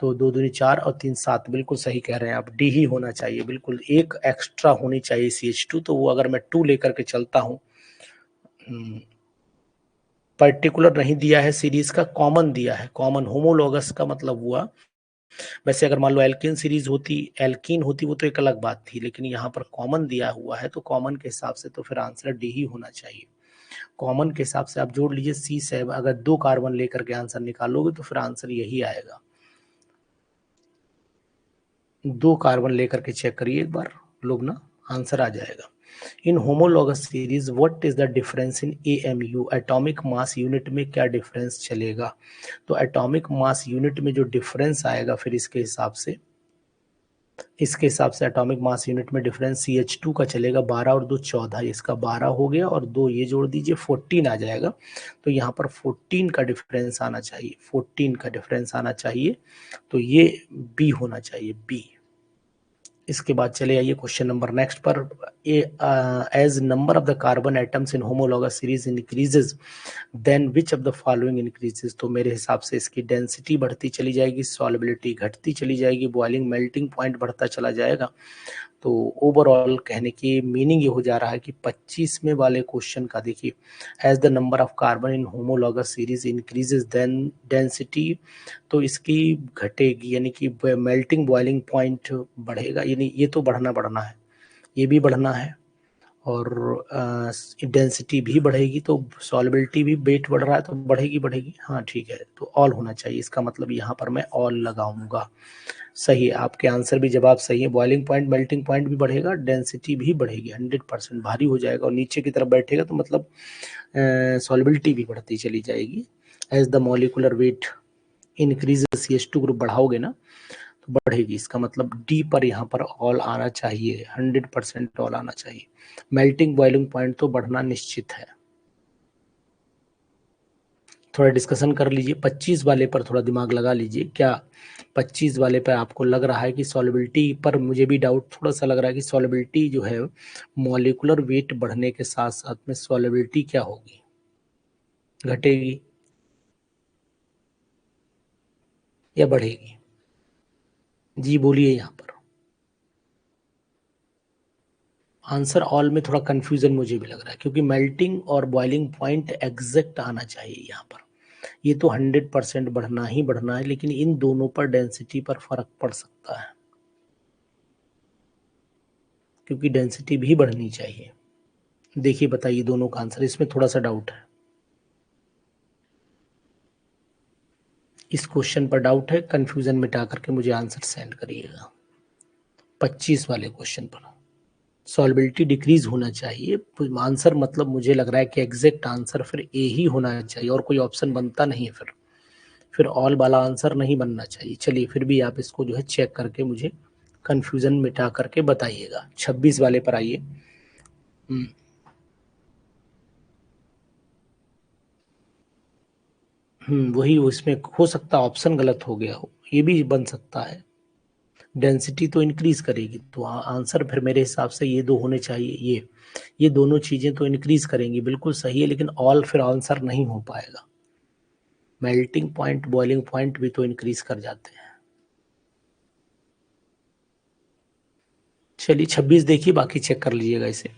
तो 2 दूनी 4 और 3 7, बिल्कुल सही कह रहे हैं आप, डी ही होना चाहिए। बिल्कुल एक एक्स्ट्रा होनी चाहिए CH2, तो वो अगर मैं 2 लेकर के चलता हूँ, पर्टिकुलर नहीं दिया है सीरीज का, कॉमन दिया है। कॉमन होमोलॉगस का मतलब हुआ, वैसे अगर मान लो एल्कीन होती वो तो एक अलग बात थी, लेकिन यहाँ पर कॉमन दिया हुआ है तो कॉमन के हिसाब से तो फिर आंसर डी ही होना चाहिए। कॉमन के हिसाब से आप जोड़ लीजिए C7, अगर 2 कार्बन लेकर के आंसर निकालोगे तो फिर आंसर यही आएगा। 2 कार्बन लेकर के चेक करिए एक बार लोग ना, आंसर आ जाएगा। In homologous series what is the difference in AMU, atomic mass unit में क्या डिफरेंस चलेगा। तो एटॉमिक मास यूनिट में जो डिफरेंस आएगा फिर इसके हिसाब से एटॉमिक मास यूनिट में डिफरेंस CH2 का चलेगा 12 और 2 14, इसका 12 हो गया, और 2 ये जोड़ दीजिए 14 आ जाएगा। तो यहाँ पर 14 का डिफरेंस आना चाहिए, 14 का डिफरेंस आना चाहिए, तो ये बी होना चाहिए, बी। इसके बाद चले आइए क्वेश्चन नंबर नेक्स्ट पर। As number of the carbon atoms in homologous series increases then which of the following increases. तो मेरे हिसाब से इसकी डेंसिटी बढ़ती चली जाएगी, सॉल्युबिलिटी घटती चली जाएगी, बॉइलिंग मेल्टिंग पॉइंट बढ़ता चला जाएगा। तो ओवरऑल कहने की मीनिंग ये हो जा रहा है कि 25वें वाले क्वेश्चन का देखिए, as the number of carbon in homologous series increases then density, तो इसकी घटेगी, यानी कि मेल्टिंग बॉइलिंग पॉइंट बढ़ेगा, यानी ये तो बढ़ना है, ये भी बढ़ना है, और डेंसिटी भी बढ़ेगी, तो सॉल्युबिलिटी भी, वेट बढ़ रहा है तो बढ़ेगी। हाँ ठीक है, तो ऑल होना चाहिए, इसका मतलब यहाँ पर मैं ऑल लगाऊंगा। सही है, आपके आंसर भी जवाब सही है। बॉइलिंग पॉइंट मेल्टिंग पॉइंट भी बढ़ेगा, डेंसिटी भी बढ़ेगी, 100% भारी हो जाएगा, और नीचे की तरफ बैठेगा तो मतलब सॉल्युबिलिटी भी बढ़ती चली जाएगी। As the molecular weight increase, CH2 group बढ़ाओगे ना तो बढ़ेगी, इसका मतलब डी पर यहाँ पर ऑल आना चाहिए, 100% ऑल आना चाहिए। मेल्टिंग बॉइलिंग पॉइंट तो बढ़ना निश्चित है। थोड़ा डिस्कशन कर लीजिए। 25 वाले पर थोड़ा दिमाग लगा लीजिए। क्या 25 वाले पर आपको लग रहा है कि सॉल्युबिलिटी पर, मुझे भी डाउट थोड़ा सा लग रहा है कि सॉल्युबिलिटी जो है मॉलिक्यूलर वेट बढ़ने के साथ साथ में सॉल्युबिलिटी क्या होगी, घटेगी या बढ़ेगी? जी बोलिए। यहाँ पर आंसर ऑल में थोड़ा कंफ्यूजन मुझे भी लग रहा है, क्योंकि मेल्टिंग और बॉइलिंग पॉइंट एग्जैक्ट आना चाहिए यहाँ पर। ये तो 100% बढ़ना ही बढ़ना है, लेकिन इन दोनों पर डेंसिटी पर फर्क पड़ सकता है, क्योंकि डेंसिटी भी बढ़नी चाहिए। देखिए बताइए दोनों का आंसर, इसमें थोड़ा सा डाउट है। इस क्वेश्चन पर डाउट है, कंफ्यूजन मिटा करके मुझे आंसर सेंड करिएगा। 25 वाले क्वेश्चन पर सॉल्युबिलिटी डिक्रीज होना चाहिए आंसर, मतलब मुझे लग रहा है कि एग्जैक्ट आंसर फिर ए ही होना चाहिए, और कोई ऑप्शन बनता नहीं है। फिर ऑल वाला आंसर नहीं बनना चाहिए। चलिए फिर भी आप इसको जो है चेक करके मुझे कंफ्यूजन मिटा करके बताइएगा। 26 वाले पर आइए। वही, उसमें हो सकता है ऑप्शन गलत हो गया हो, ये भी बन सकता है। डेंसिटी तो इंक्रीज करेगी, तो आंसर फिर मेरे हिसाब से ये दो होने चाहिए। ये दोनों चीजें तो इंक्रीज करेंगी, बिल्कुल सही है, लेकिन ऑल फिर आंसर नहीं हो पाएगा। मेल्टिंग पॉइंट, बॉइलिंग पॉइंट भी तो इंक्रीज कर जाते हैं। चलिए 26 देखिए, बाकी चेक कर लीजिएगा इसे।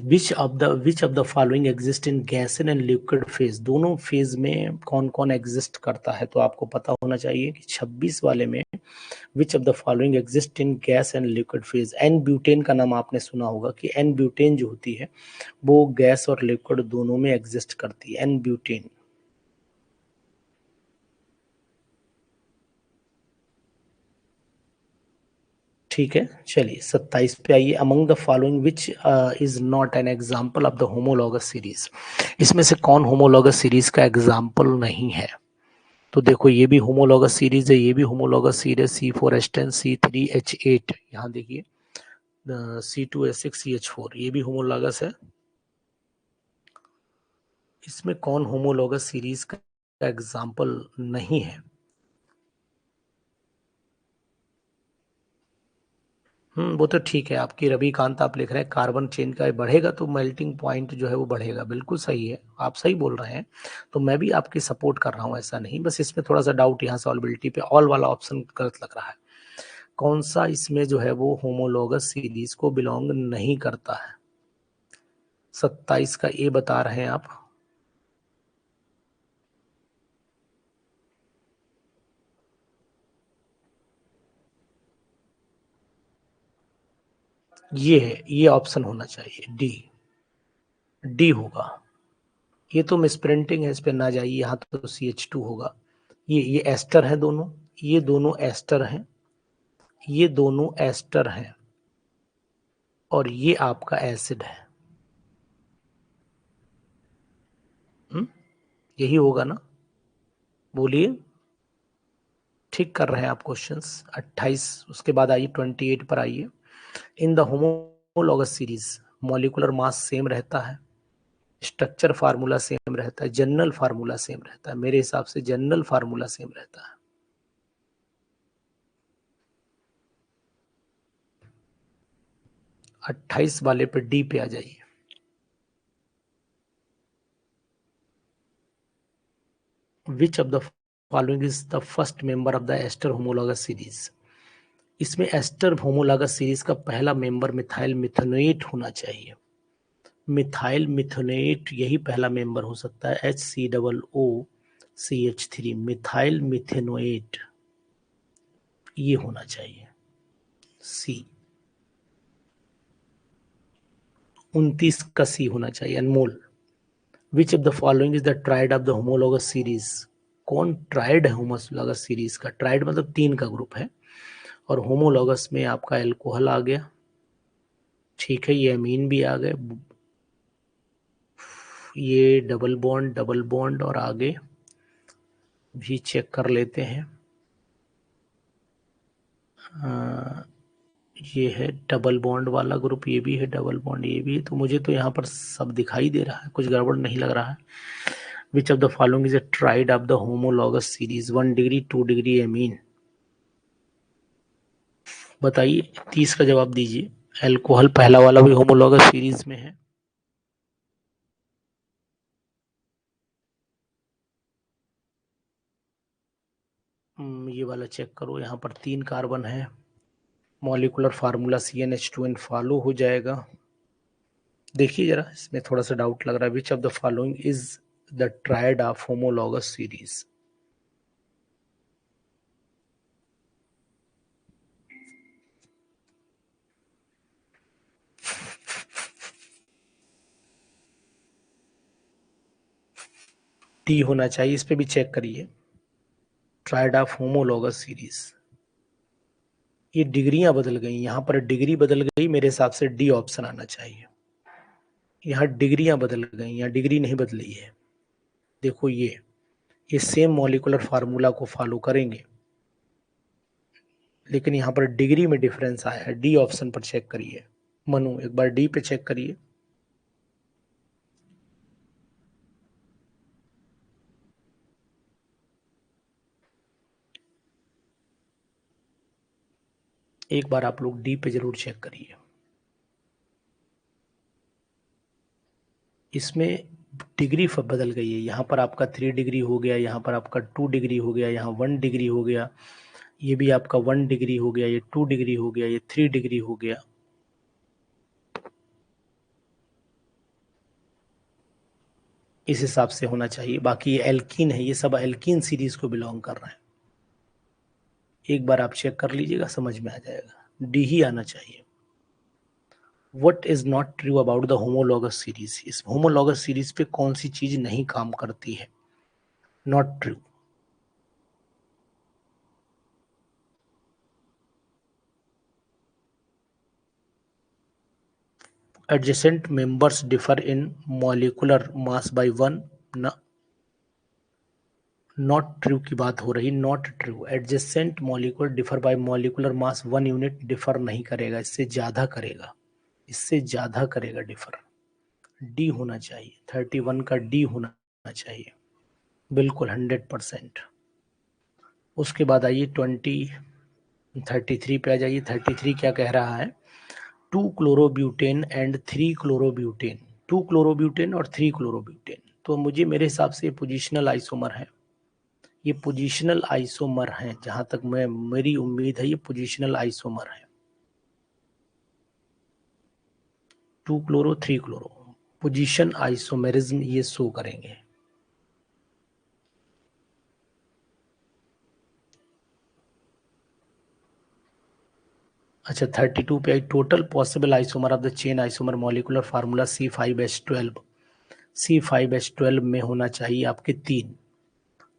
विच of the following exist in gas and liquid phase, दोनों फेज में कौन कौन एग्जिस्ट करता है, तो आपको पता होना चाहिए कि 26 वाले में which of the following exist in gas and liquid phase. N butane का नाम आपने सुना होगा कि एन ब्यूटेन जो होती है वो गैस और लिक्विड दोनों में एग्जिस्ट करती है, एन ब्यूटेन। ठीक है, चलिए 27 पे आइए। Among the following which is not an example of the homologous series, इसमें से कौन होमोलॉगस सीरीज का एग्जाम्पल नहीं है? तो देखो ये भी होमोलॉगस सीरीज है, ये भी होमोलॉगस सीरीज, C4H10 C3H8, यहाँ देखिए C2H6 CH4, ये भी होमोलॉगस है। इसमें कौन होमोलॉगस सीरीज का एग्जाम्पल नहीं है? वो तो ठीक है, आपकी रविकांत आप लिख रहे हैं कार्बन चेन का बढ़ेगा तो मेल्टिंग पॉइंट जो है वो बढ़ेगा, बिल्कुल सही है, आप सही बोल रहे हैं। तो मैं भी आपकी सपोर्ट कर रहा हूँ, ऐसा नहीं, बस इसमें थोड़ा सा डाउट यहाँ सॉल्युबिलिटी पे, ऑल वाला ऑप्शन गलत लग रहा है। कौन सा इसमें जो है वो होमोलॉगस सीरीज को बिलोंग नहीं करता है? 27 का ए बता रहे हैं आप। ये है, ये ऑप्शन होना चाहिए, डी। डी होगा। ये तो मिसप्रिंटिंग है, इस पे ना जाइए, यहाँ तो CH2 होगा। ये एस्टर है दोनों, ये दोनों एस्टर हैं, ये दोनों एस्टर हैं, और ये आपका एसिड है। यही होगा ना? बोलिए। ठीक कर रहे हैं आप क्वेश्चंस। 28, उसके बाद आइए 28 पर आइए। In the homologous series molecular mass same रहता है, स्ट्रक्चर फार्मूला सेम रहता है, जनरल फार्मूला सेम रहता है? मेरे हिसाब से जनरल फार्मूला सेम रहता है। 28 वाले पे डी पे आ जाइए। Which of the following is the first member of the ester homologous series? इसमें एस्टर होमोलॉगस सीरीज का पहला मेंबर मिथाइल मिथेनोएट होना चाहिए। मिथाइल मिथेनोएट यही पहला मेंबर हो सकता है, HCOOCH3, मिथाइल मिथेनोएट ये होना चाहिए, सी। 29 का सी होना चाहिए, Anmol. Which of the following is the triad of the homologous series? कौन ट्राइड है होमोलॉगस सीरीज का? ट्राइड मतलब 3 का ग्रुप है, और होमोलॉगस में आपका एल्कोहल आ गया, ठीक है, ये अमीन भी आ गए, ये डबल बॉन्ड और आगे भी चेक कर लेते हैं। ये है डबल बॉन्ड वाला ग्रुप, ये भी है डबल बॉन्ड, ये भी है, तो मुझे तो यहाँ पर सब दिखाई दे रहा है, कुछ गड़बड़ नहीं लग रहा है। विच of the following is a tried of the homologous series, 1 degree 2 degree amine. बताइए 30 का जवाब दीजिए। अल्कोहल पहला वाला भी होमोलॉगस सीरीज में है। ये वाला चेक करो, यहाँ पर 3 कार्बन है, मॉलिकुलर फार्मूला CnH2n फॉलो हो जाएगा। देखिए जरा, इसमें थोड़ा सा डाउट लग रहा है। विच of the following is the triad of homologous series? T होना चाहिए, इस पे भी चेक करिए। ट्रायड ऑफ होमोलॉगस सीरीज, ये डिग्रियां बदल गई, यहाँ पर डिग्री बदल गई, मेरे हिसाब से डी ऑप्शन आना चाहिए। यहाँ डिग्रियां बदल गई, यहाँ डिग्री नहीं बदली है। देखो ये सेम मॉलिकुलर फार्मूला को फॉलो करेंगे, लेकिन यहाँ पर डिग्री में डिफरेंस आया है। डी ऑप्शन पर चेक करिए। मनु एक बार डी पे चेक करिए। एक बार आप लोग डी पे जरूर चेक करिए। इसमें डिग्री बदल गई है, यहाँ पर आपका 3 डिग्री हो गया, यहाँ पर आपका 2 डिग्री हो गया, यहाँ 1 डिग्री हो गया, ये भी आपका 1 डिग्री हो गया, ये 2 डिग्री हो गया, ये 3 डिग्री हो गया। इस हिसाब से होना चाहिए। बाकी ये एल्कीन है, ये सब एल्कीन सीरीज को बिलोंग कर रहे हैं। एक बार आप चेक कर लीजिएगा, समझ में आ जाएगा। डी ही आना चाहिए। What is not true about the homologous series? इस homologous सीरीज पे कौन सी चीज नहीं काम करती है? Not true. Adjacent members differ in molecular mass by 1. Not true की बात हो रही, not true. Adjacent molecule differ by molecular mass 1 unit, differ नहीं करेगा, इससे ज्यादा करेगा, इससे ज्यादा करेगा डिफर। डी होना चाहिए, 31 का डी होना चाहिए, बिल्कुल 100%। उसके बाद आइए 33 पे आ जाइए। 33 क्या कह रहा है? 2 क्लोरोब्यूटेन एंड 3 क्लोरोब्यूटेन, 2 क्लोरोब्यूटेन और 3 क्लोरोब्यूटेन। तो मुझे मेरे हिसाब से पोजिशनल आइसोमर है, ये पोजिशनल आइसोमर है, जहां तक मेरी उम्मीद है ये पोजिशनल आइसोमर है। 2 क्लोरो 3 क्लोरो, पोजीशन आइसोमेरिज्म ये शो करेंगे। अच्छा 32 पे आई। Total possible isomer of the chain isomer molecular formula C5H12। C5H12 में होना चाहिए आपके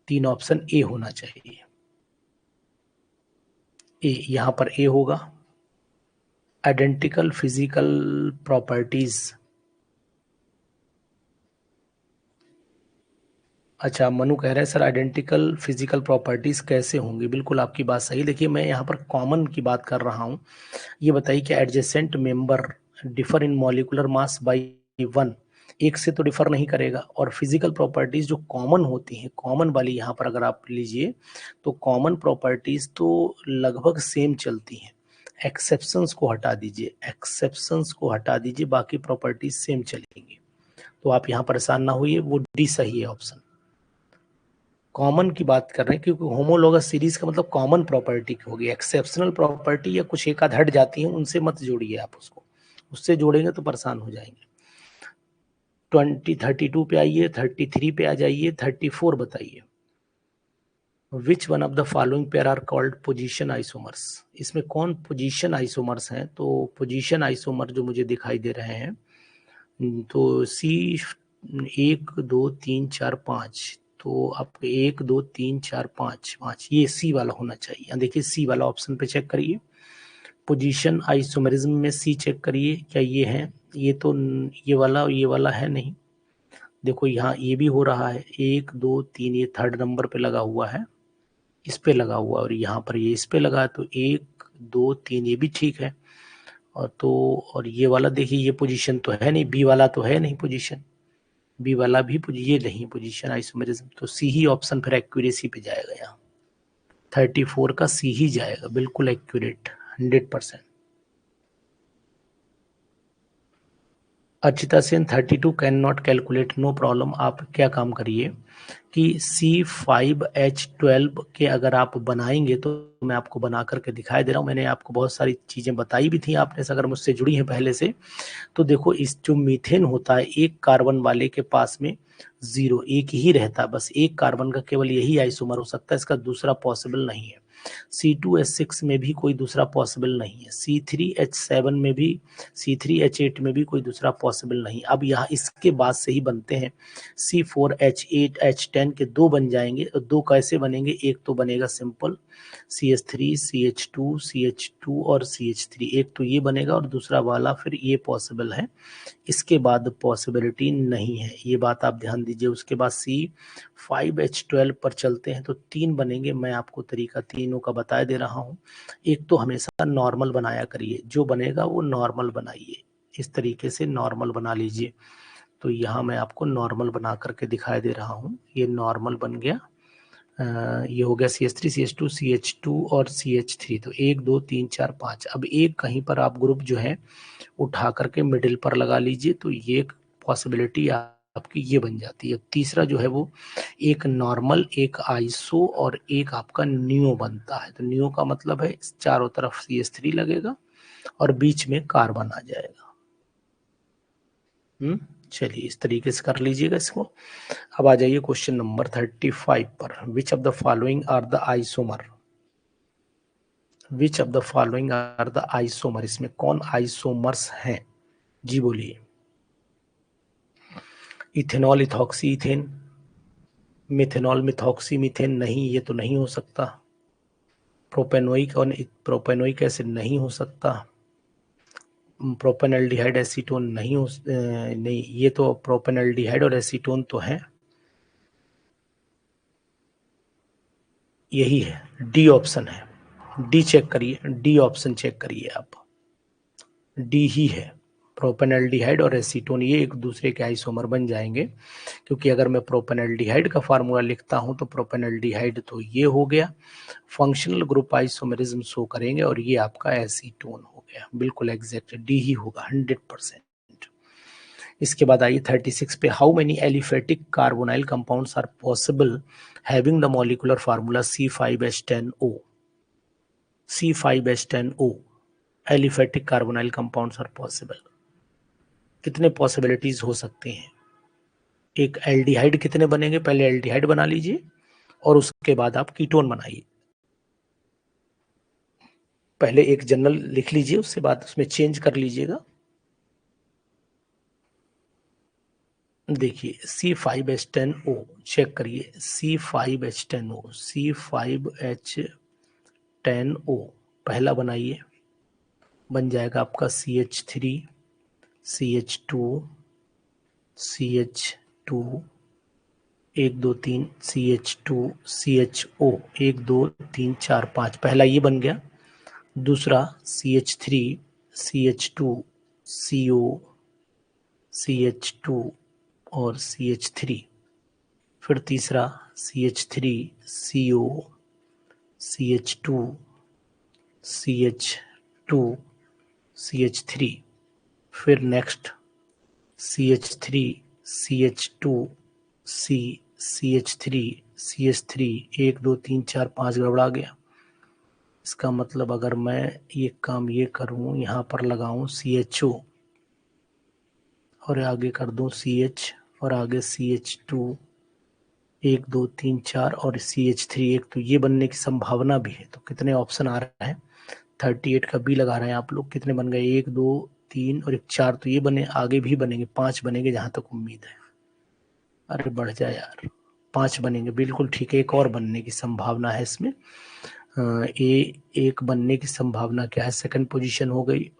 3 ऑप्शन ए होना चाहिए। ए, यहां पर ए होगा। आइडेंटिकल फिजिकल प्रॉपर्टीज, अच्छा मनु कह रहे हैं सर आइडेंटिकल फिजिकल प्रॉपर्टीज कैसे होंगी? बिल्कुल आपकी बात सही। देखिए मैं यहाँ पर कॉमन की बात कर रहा हूँ। ये बताइए कि adjacent member differ in molecular mass by 1, एक से तो डिफर नहीं करेगा। और फिजिकल प्रॉपर्टीज जो कॉमन होती हैं, कॉमन वाली यहाँ पर अगर आप लीजिए तो कॉमन प्रॉपर्टीज तो लगभग सेम चलती हैं। एक्सेप्शंस को हटा दीजिए, एक्सेप्शंस को हटा दीजिए, बाकी प्रॉपर्टीज सेम चलेंगी। तो आप यहाँ परेशान ना होइए, वो डी सही है ऑप्शन। कॉमन की बात कर रहे हैं क्योंकि होमोलॉगस सीरीज का मतलब कॉमन प्रॉपर्टी की होगी। एक्सेप्शनल प्रॉपर्टी या कुछ एक आध हट जाती है, उनसे मत जोड़िए आप उसको, उससे जोड़ेंगे तो परेशान हो जाएंगे। 32 पे आइए, 33 पे आ जाइए। 34 बताइए। Which one of the following pair are called position isomers? इसमें कौन पोजीशन आइसोमर्स हैं? तो पोजीशन आइसोमर जो मुझे दिखाई दे रहे हैं, तो C 1 2 3 4 5, तो आप 1 2 3 4 5, ये सी वाला होना चाहिए। देखिए सी वाला ऑप्शन पे चेक करिए। पोजीशन आइसोमेरिज्म में सी चेक करिए, क्या ये है? ये तो ये वाला है नहीं। देखो यहाँ ये भी हो रहा है, 1 2 3, ये 3rd नंबर पे लगा हुआ है, इस पे लगा हुआ, और यहाँ पर ये इस पे लगा है, तो 1 2 3 ये भी ठीक है। और तो और ये वाला देखिए, ये पोजीशन तो है नहीं, बी वाला तो है नहीं पोजीशन। बी वाला भी ये नहीं पोजीशन आइसोमेरिज्म, तो सी ही ऑप्शन फिर एक्यूरेसी पे जाएगा। यहाँ 34 का सी ही जाएगा, बिल्कुल accurate 100%। Archita Sen 32 can not calculate, no problem. आप क्या काम करिए कि C5H12 के अगर आप बनाएंगे तो मैं आपको बना करके दिखाई दे रहा हूँ। मैंने आपको बहुत सारी चीज़ें बताई भी थी, आपने अगर मुझसे जुड़ी हैं पहले से तो देखो, इस जो मीथेन होता है एक कार्बन वाले के पास में 0 एक ही रहता है, बस एक कार्बन का केवल यही आइसोमर हो सकता है, इसका दूसरा पॉसिबल नहीं है। C2H6 में भी कोई दूसरा पॉसिबल नहीं है, C3H7 में भी, C3H8 में भी कोई दूसरा पॉसिबल नहीं। अब यहाँ इसके बाद से ही बनते हैं C4H8 H10 के दो बन जाएंगे। और दो कैसे बनेंगे, एक तो बनेगा सिंपल CH3 CH2 CH2 और CH3, एक तो ये बनेगा और दूसरा वाला फिर ये पॉसिबल है, इसके बाद पॉसिबिलिटी नहीं है, ये बात आप ध्यान दीजिए। उसके बाद C5H12 पर चलते हैं तो तीन बनेंगे, मैं आपको तरीका तीनों का बता दे रहा हूँ। एक तो हमेशा नॉर्मल बनाया करिए, जो बनेगा वो नॉर्मल बनाइए, इस तरीके से नॉर्मल बना लीजिए। तो यहाँ मैं आपको नॉर्मल बना करके दिखाई दे रहा हूँ, ये नॉर्मल बन गया। ये हो गया CH3 CH2 CH2 और CH3, तो 1 2 3 4 5। अब एक कहीं पर आप ग्रुप जो है उठा करके मिडिल पर लगा लीजिए, तो ये एक पॉसिबिलिटी आपकी ये बन जाती है। तीसरा जो है वो एक नॉर्मल, एक आइसो और एक आपका नियो बनता है। तो नियो का मतलब है चारों तरफ CH3 लगेगा और बीच में कार्बन आ जाएगा। चलिए इस तरीके से कर लीजिएगा इसको। अब आ जाइए क्वेश्चन नंबर 35 पर। Which of the following are the isomer, which of the following are the isomer, इसमें कौन आइसोमर्स हैं, जी बोलिए। Ethanol ethoxy ethane, methanol methoxy methane, नहीं ये तो नहीं हो सकता। प्रोपेनोइक और प्रोपेनोइक एसिड नहीं हो सकता। प्रोपेनल्डिहाइड एसीटोन नहीं, ये तो प्रोपेनल्डिहाइड और एसीटोन तो है, यही है, डी ऑप्शन है, डी चेक करिए, डी ऑप्शन चेक करिए आप, डी ही है। प्रोपेनल्डिहाइड और एसीटोन ये एक दूसरे के आइसोमर बन जाएंगे, क्योंकि अगर मैं प्रोपेनल्डिहाइड का फार्मूला लिखता हूं तो प्रोपेनल्डिहाइड तो ये हो गया, फंक्शनल ग्रुप आइसोमरिज्म शो करेंगे और ये आपका एसीटोन हो गया, बिल्कुल एग्जैक्ट डी ही होगा 100%। इसके बाद आइए 36 पे, how many aliphatic carbonyl compounds are possible having the molecular formula C5H10O, C5H10O aliphatic carbonyl compounds are possible, कितने पॉसिबिलिटीज हो सकते हैं। एक एल्डिहाइड कितने बनेंगे, पहले एल्डिहाइड बना लीजिए और उसके बाद आप कीटोन बनाइए। पहले एक जनरल लिख लीजिए, उसके बाद उसमें चेंज कर लीजिएगा। देखिए C5H10O चेक करिए, C5H10O, C5H10O पहला बनाइए, बन जाएगा आपका CH3 CH2 CH2 1 2 3 CH2 CHO 1 2 3 4 5, पहला ये बन गया। दूसरा CH3 CH2 CO CH2 और CH3, फिर तीसरा CH3 CO CH2 CH2 CH3, फिर next CH3 CH2 C CH3 CH3 1 2 3 4 5 गड़बड़ा गया। इसका मतलब अगर मैं ये काम ये करूं, यहाँ पर लगाऊं CHO और आगे कर दूं CH और आगे CH2 1 2 3 4 और CH3 एक, तो ये बनने की संभावना भी है। तो कितने ऑप्शन आ रहे हैं, 38 का बी लगा रहे हैं आप लोग, कितने बन गए 1 2 3 और 1 4, तो ये बने, आगे भी बनेंगे 5 बनेंगे जहां तक उम्मीद है। अरे बढ़ जाए यार, 5 बनेंगे, बिल्कुल ठीक है, एक और बनने की संभावना है इसमें। एक बनने की संभावना क्या है, सेकंड पोजीशन हो गई।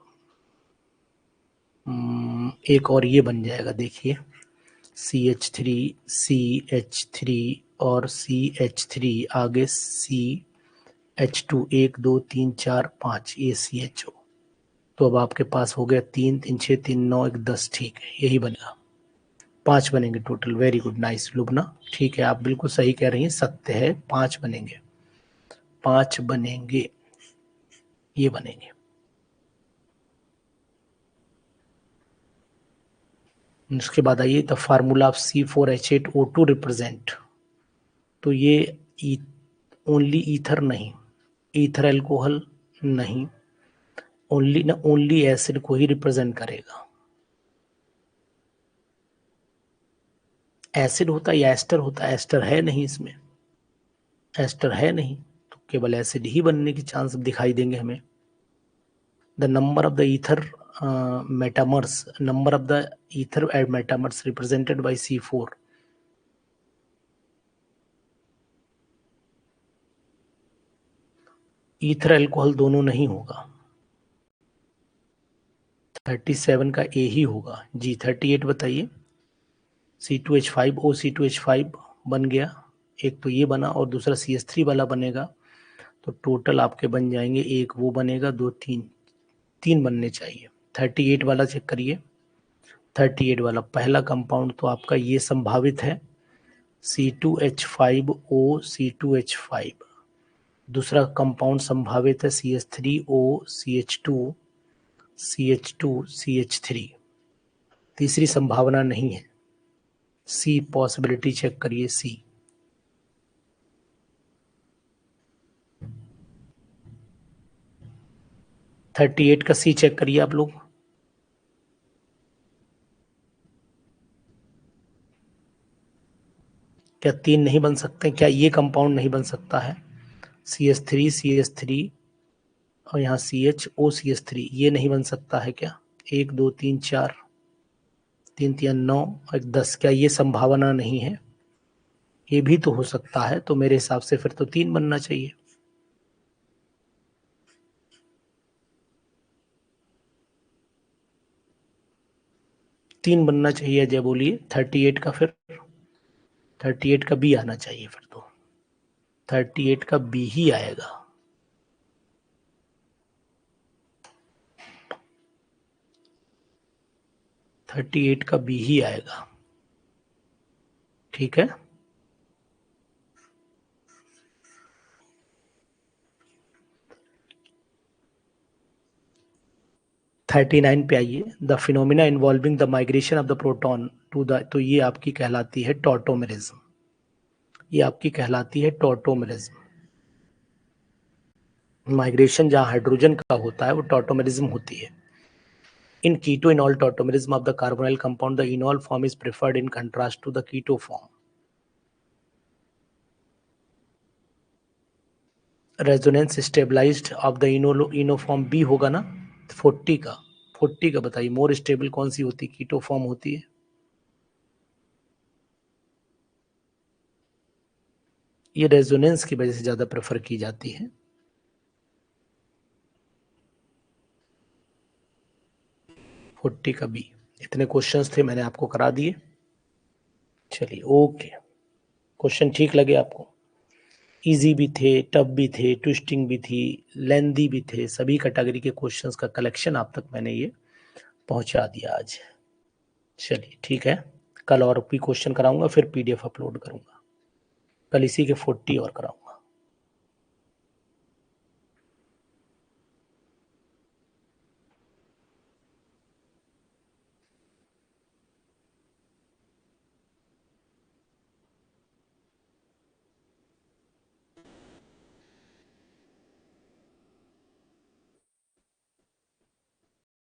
एक और ये बन जाएगा, देखिए CH3 CH3 और CH3 आगे CH2 1 2 3 4 5, ये CHO। तो अब आपके पास हो गया 3 3 6 3 9 1 10, ठीक है, यही बनेगा 5 बनेंगे total. Very good, nice Lubna, ठीक है, आप बिल्कुल सही कह रही हैं, सत्य है, 5 बनेंगे, 5 बनेंगे, ये बनेंगे। उसके बाद आइए the formula of C4H8O2 represent, तो ये ओनली ईथर नहीं, ईथर अल्कोहल नहीं, ओनली एसिड को ही रिप्रेजेंट करेगा। एसिड होता है या एस्टर होता है? एस्टर है नहीं इसमें, एस्टर है नहीं, तो केवल एसिड ही बनने की चांस दिखाई देंगे हमें। The number of the ether metamers, number of the ether metamers represented by C4, ether alcohol दोनों नहीं होगा, 37 का ए ही होगा जी। 38 बताइए। C2H5O C2H5 बन गया, एक तो ये बना और दूसरा CH3 वाला बनेगा, तो टोटल आपके बन जाएंगे, एक वो बनेगा, 2 3, 3 बनने चाहिए। 38 वाला चेक करिए, 38 वाला पहला कंपाउंड तो आपका ये संभावित है C2H5O C2H5, दूसरा कंपाउंड संभावित है CH3O CH2 CH2 CH3, तीसरी संभावना नहीं है, सी पॉसिबिलिटी चेक करिए, सी। थर्टी एट का सी चेक करिए आप लोग। क्या 3 नहीं बन सकते? क्या ये कंपाउंड नहीं बन सकता है? CH3 और यहाँ CHO ये नहीं बन सकता है क्या? 1 2 3 4, 3 3 9 और 10, क्या ये संभावना नहीं है? ये भी तो हो सकता है, तो मेरे हिसाब से फिर तो 3 बनना चाहिए। तीन बनना चाहिए, जय बोलिए। 38 का, फिर 38 का बी आना चाहिए, फिर तो 38 का बी ही आएगा। थर्टी एट का बी ही आएगा, ठीक है। थर्टी नाइन पे आइए। The phenomena involving the migration of the proton to the, तो ये आपकी कहलाती है टॉटोमेरिज्म, ये आपकी कहलाती है टॉटोमेरिज्म। माइग्रेशन जहां हाइड्रोजन का होता है वो टॉटोमेरिज्म होती है। In keto enol tautomerism of the carbonyl compound the enol form is preferred in contrast to the keto form. Resonance stabilized of the enol form B होगा ना, 40 का, 40 का बताइए। मोर स्टेबल कौन सी होती है? कीटो फॉर्म होती है। ये रेजोनेंस की वजह से ज्यादा प्रेफर की जाती है। फोर्टी का बी। इतने क्वेश्चंस थे, मैंने आपको करा दिए। चलिए ओके, क्वेश्चन ठीक लगे आपको? इजी भी थे, टफ भी थे, ट्विस्टिंग भी थी, लेंदी भी थे, सभी कैटेगरी के क्वेश्चंस का कलेक्शन आप तक मैंने ये पहुंचा दिया आज। चलिए ठीक है, कल और भी क्वेश्चन कराऊंगा, फिर PDF अपलोड करूंगा, कल इसी के 40 और कराऊंगा।